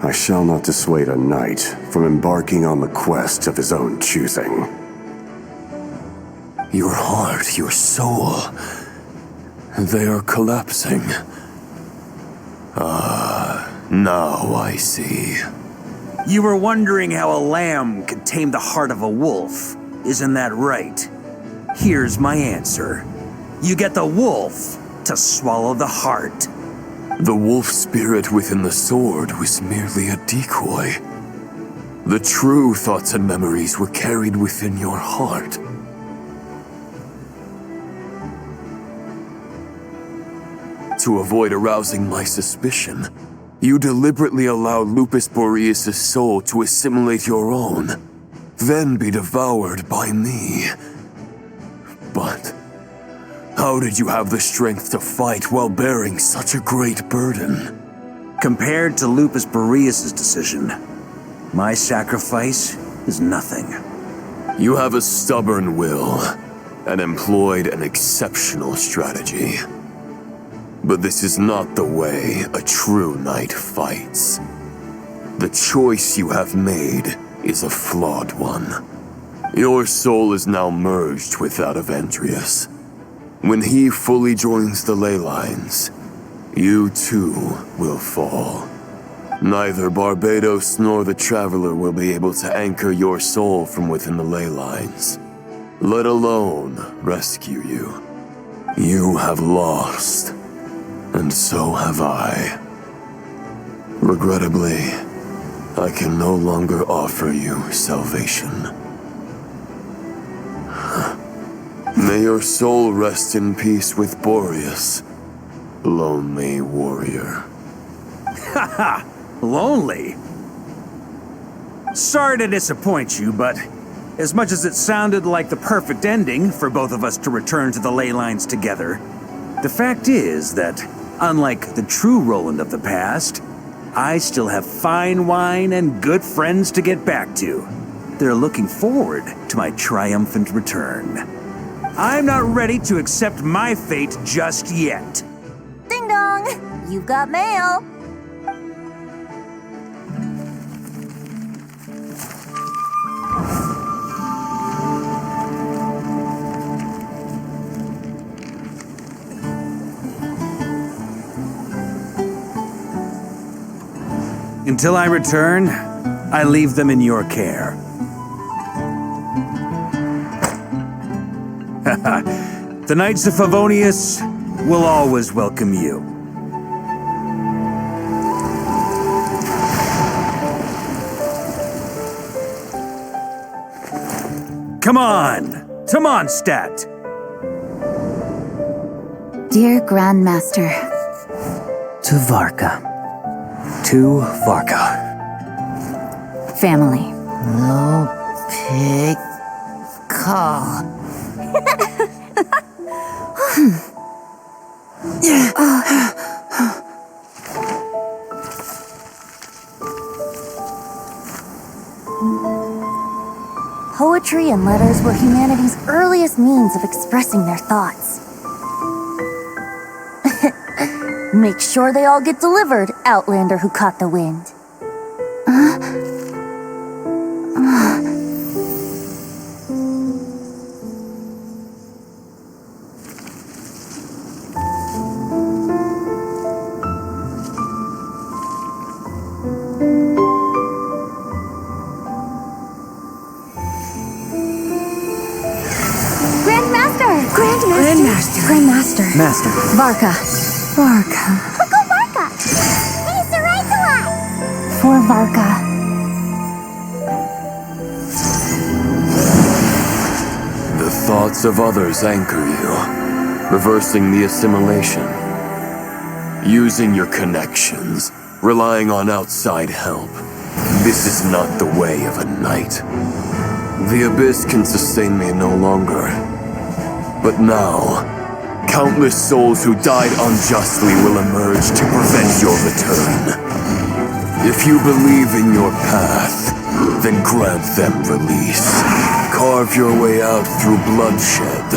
I shall not dissuade a knight from embarking on the quest of his own choosing. Your heart, your soul, they are collapsing. Now I see. You were wondering how a lamb could tame the heart of a wolf. Isn't that right? Here's my answer. You get the wolf to swallow the heart. The wolf spirit within the sword was merely a decoy. The true thoughts and memories were carried within your heart. To avoid arousing my suspicion, you deliberately allowed Lupus Boreas' soul to assimilate your own, then be devoured by me. But how did you have the strength to fight while bearing such a great burden? Compared to Lupus Boreas' decision, my sacrifice is nothing. You have a stubborn will and employed an exceptional strategy. But this is not the way a true knight fights. The choice you have made is a flawed one. Your soul is now merged with that of Andrias. When he fully joins the ley lines, you too will fall. Neither Barbados nor the Traveler will be able to anchor your soul from within the ley lines, let alone rescue you. You have lost, and so have I. Regrettably, I can no longer offer you salvation. May your soul rest in peace with Boreas, lonely warrior. Haha! Lonely? Sorry to disappoint you, but as much as it sounded like the perfect ending for both of us to return to the ley lines together, the fact is that, unlike the true Roland of the past, I still have fine wine and good friends to get back to. They're looking forward to my triumphant return. I'm not ready to accept my fate just yet. Ding dong! You've got mail! Until I return, I leave them in your care. The Knights of Favonius will always welcome you. Come on! To Mondstadt! Dear Grandmaster. To Varka. To Varka. Family. No pig call. Poetry and letters were humanity's earliest means of expressing their thoughts. Make sure they all get delivered, Outlander who caught the wind. Grandmaster. Master. Varka. Go Varka! He's the right to us! For Varka. The thoughts of others anchor you, reversing the assimilation. Using your connections, relying on outside help. This is not the way of a knight. The abyss can sustain me no longer. But now, countless souls who died unjustly will emerge to prevent your return. If you believe in your path, then grant them release. Carve your way out through bloodshed.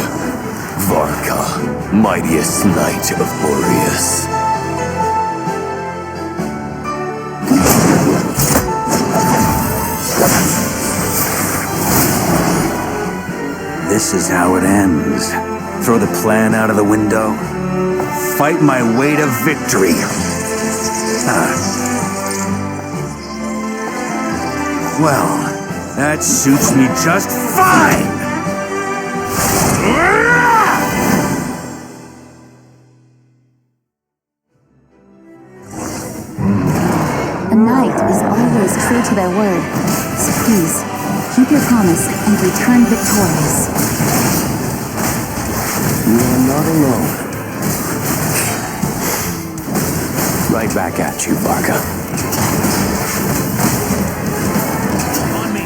Varka, mightiest knight of Boreas. This is how it ends. Throw the plan out of the window. Fight my way to victory. Well, that suits me just fine! A knight is always true to their word. So please, keep your promise and return victorious. You are not alone. Right back at you, Varka. On me!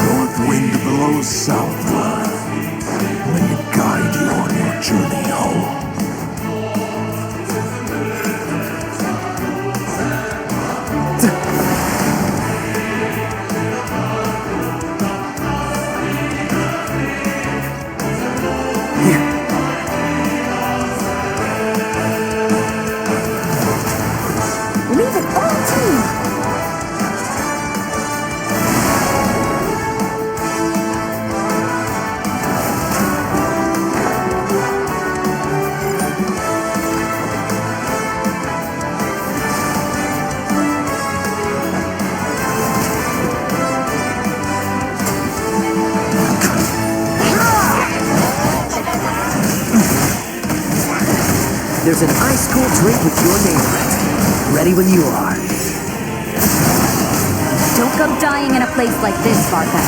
North wind blows southward. May it guide you on your journey home. Leave it all to me! There's an ice-cold drink with your name on it. Ready when you are. Don't go dying in a place like this, Varka.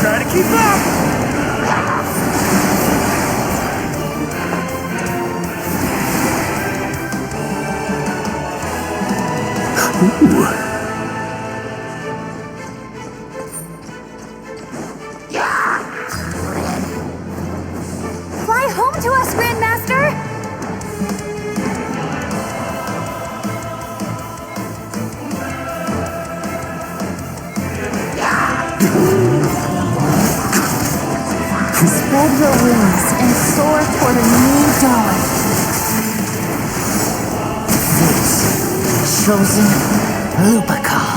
Try to keep up! Ooh. Fly home to us, Grandmaster! Spread your wings and soar toward a new dawn. This chosen Lupakal.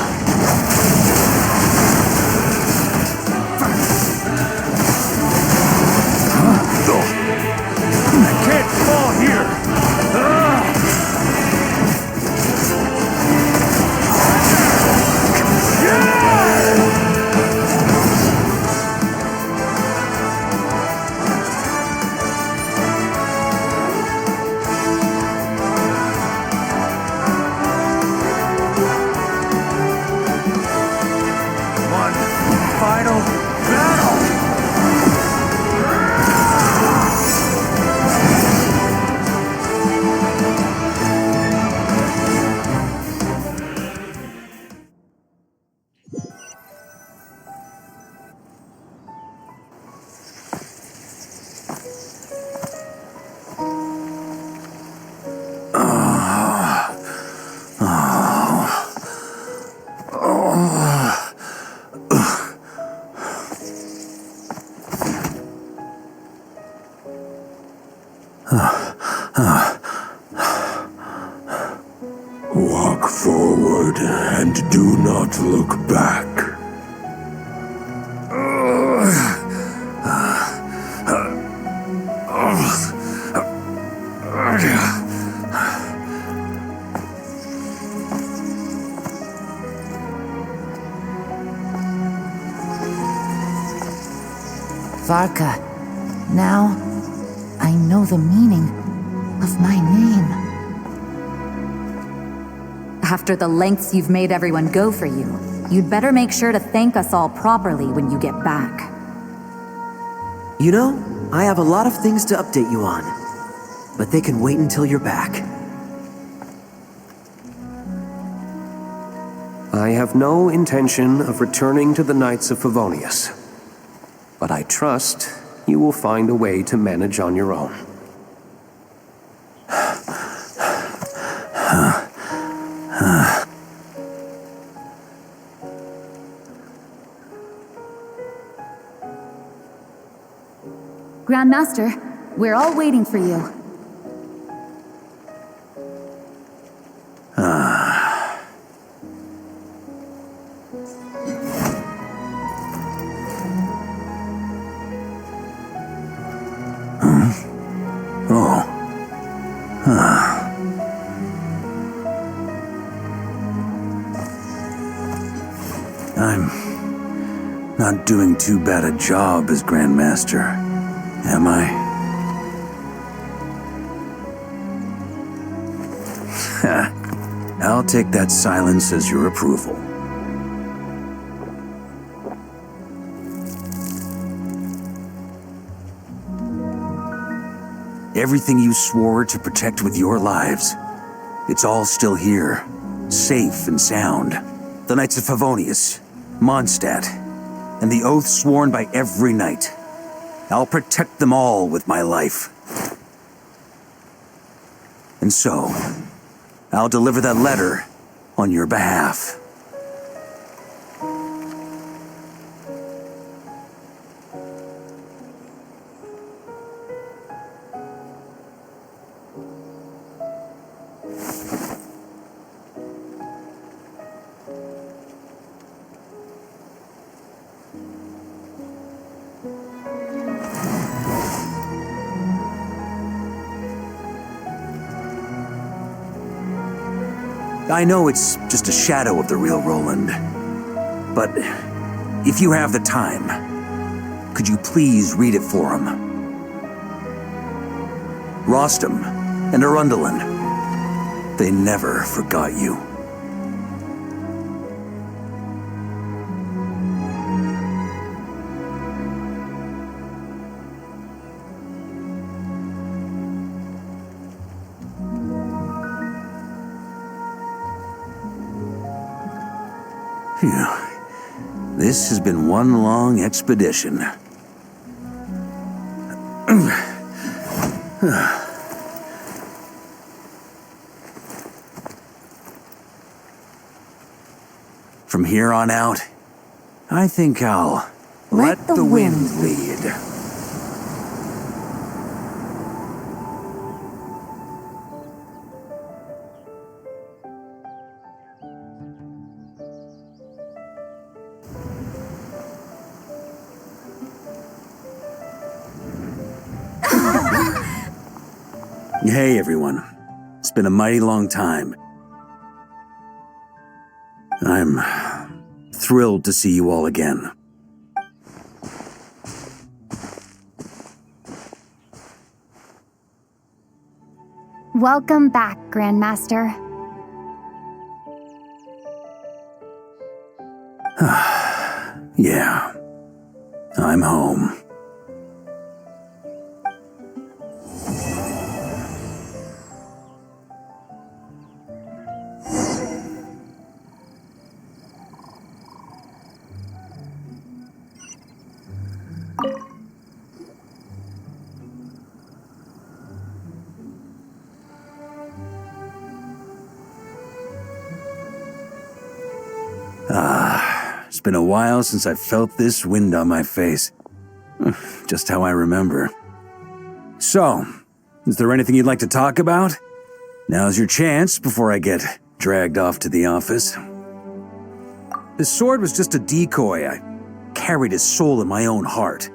I can't fall here! One final battle! Walk forward and do not look back. Varka, now I know the meaning of my name. After the lengths you've made everyone go for you, you'd better make sure to thank us all properly when you get back. You know, I have a lot of things to update you on, but they can wait until you're back. I have no intention of returning to the Knights of Favonius, but I trust you will find a way to manage on your own. Grandmaster, we're all waiting for you. I'm not doing too bad a job as Grandmaster, am I? I'll take that silence as your approval. Everything you swore to protect with your lives, it's all still here, safe and sound. The Knights of Favonius, Mondstadt, and the oath sworn by every knight. I'll protect them all with my life. And so, I'll deliver that letter on your behalf. I know it's just a shadow of the real Roland, but if you have the time, could you please read it for him? Rostam and Arundel, they never forgot you. Phew. This has been one long expedition. From here on out, I think I'll let the wind lead. Hey everyone, it's been a mighty long time. I'm thrilled to see you all again. Welcome back, Grandmaster. Yeah, I'm home. It's been a while since I felt this wind on my face. Just how I remember. So, is there anything you'd like to talk about? Now's your chance before I get dragged off to the office. His sword was just a decoy. I carried his soul in my own heart.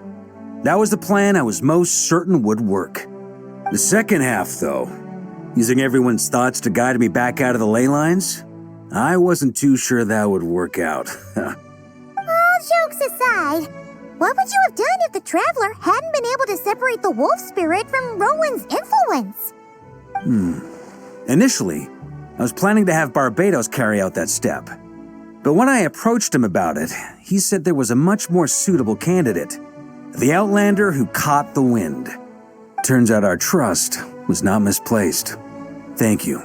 That was the plan I was most certain would work. The second half, though, using everyone's thoughts to guide me back out of the ley lines, I wasn't too sure that would work out. All jokes aside, what would you have done if the Traveler hadn't been able to separate the wolf spirit from Roland's influence? Initially, I was planning to have Barbados carry out that step. But when I approached him about it, he said there was a much more suitable candidate. The Outlander who caught the wind. Turns out our trust was not misplaced. Thank you.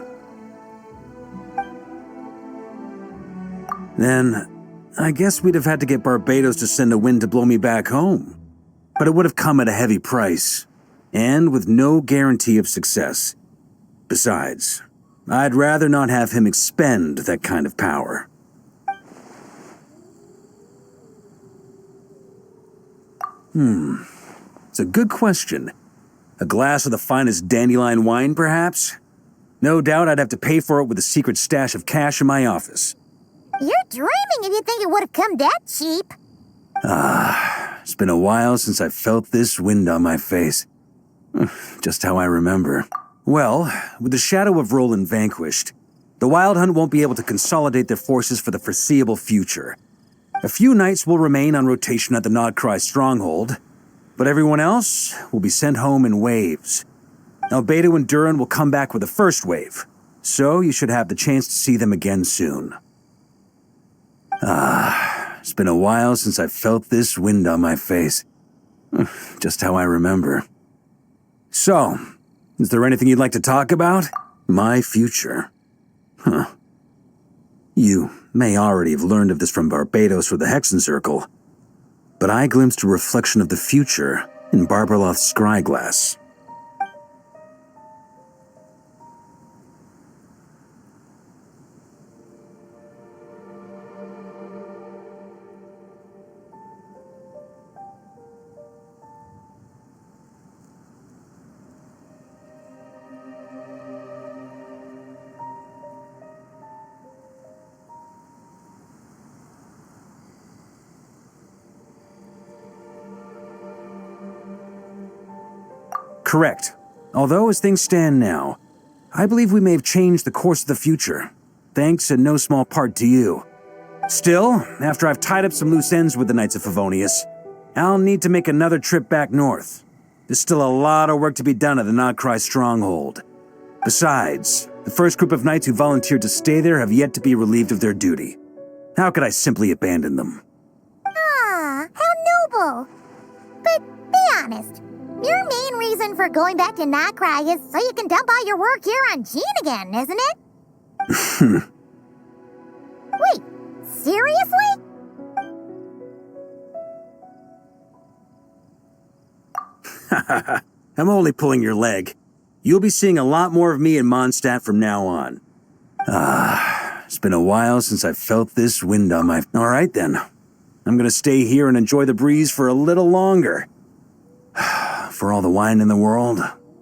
Then, I guess we'd have had to get Barbados to send a wind to blow me back home. But it would have come at a heavy price, and with no guarantee of success. Besides, I'd rather not have him expend that kind of power. It's a good question. A glass of the finest dandelion wine, perhaps? No doubt I'd have to pay for it with a secret stash of cash in my office. You're dreaming if you think it would have come that cheap. It's been a while since I felt this wind on my face. Just how I remember. Well, with the shadow of Roland vanquished, the Wild Hunt won't be able to consolidate their forces for the foreseeable future. A few knights will remain on rotation at the Nodcry stronghold, but everyone else will be sent home in waves. Albedo and Duran will come back with the first wave, so you should have the chance to see them again soon. It's been a while since I felt this wind on my face. Just how I remember. So, is there anything you'd like to talk about? My future. You may already have learned of this from Barbados or the Hexen Circle, but I glimpsed a reflection of the future in Barbarloth's scryglass. Correct. Although, as things stand now, I believe we may have changed the course of the future. thanks in no small part to you. Still, after I've tied up some loose ends with the Knights of Favonius, I'll need to make another trip back north. There's still a lot of work to be done at the Nagcry stronghold. Besides, the first group of knights who volunteered to stay there have yet to be relieved of their duty. How could I simply abandon them? Ah, how noble. But be honest, your main reason for going back to Nagcry is so you can dump all your work here on Gene again, isn't it? Wait, seriously? I'm only pulling your leg. You'll be seeing a lot more of me in Mondstadt from now on. It's been a while since I felt this wind on my... All right then. I'm gonna stay here and enjoy the breeze for a little longer. For all the wine in the world,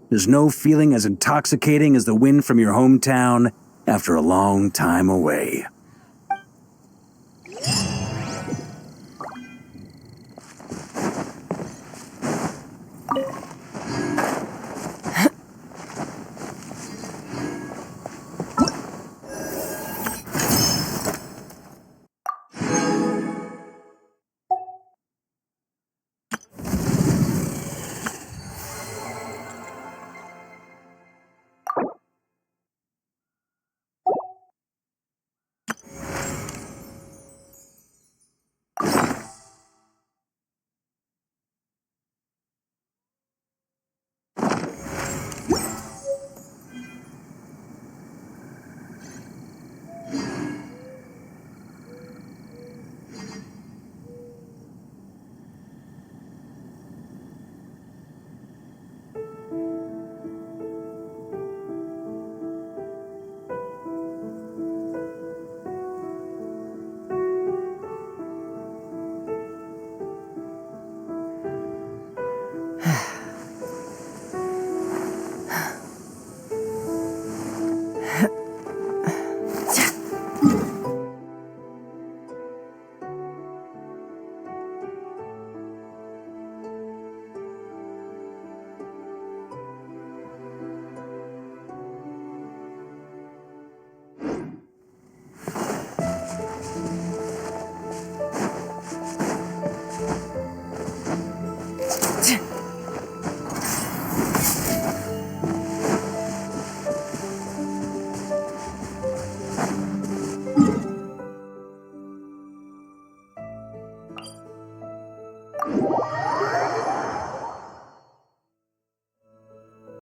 there's no feeling as intoxicating as the wind from your hometown after a long time away.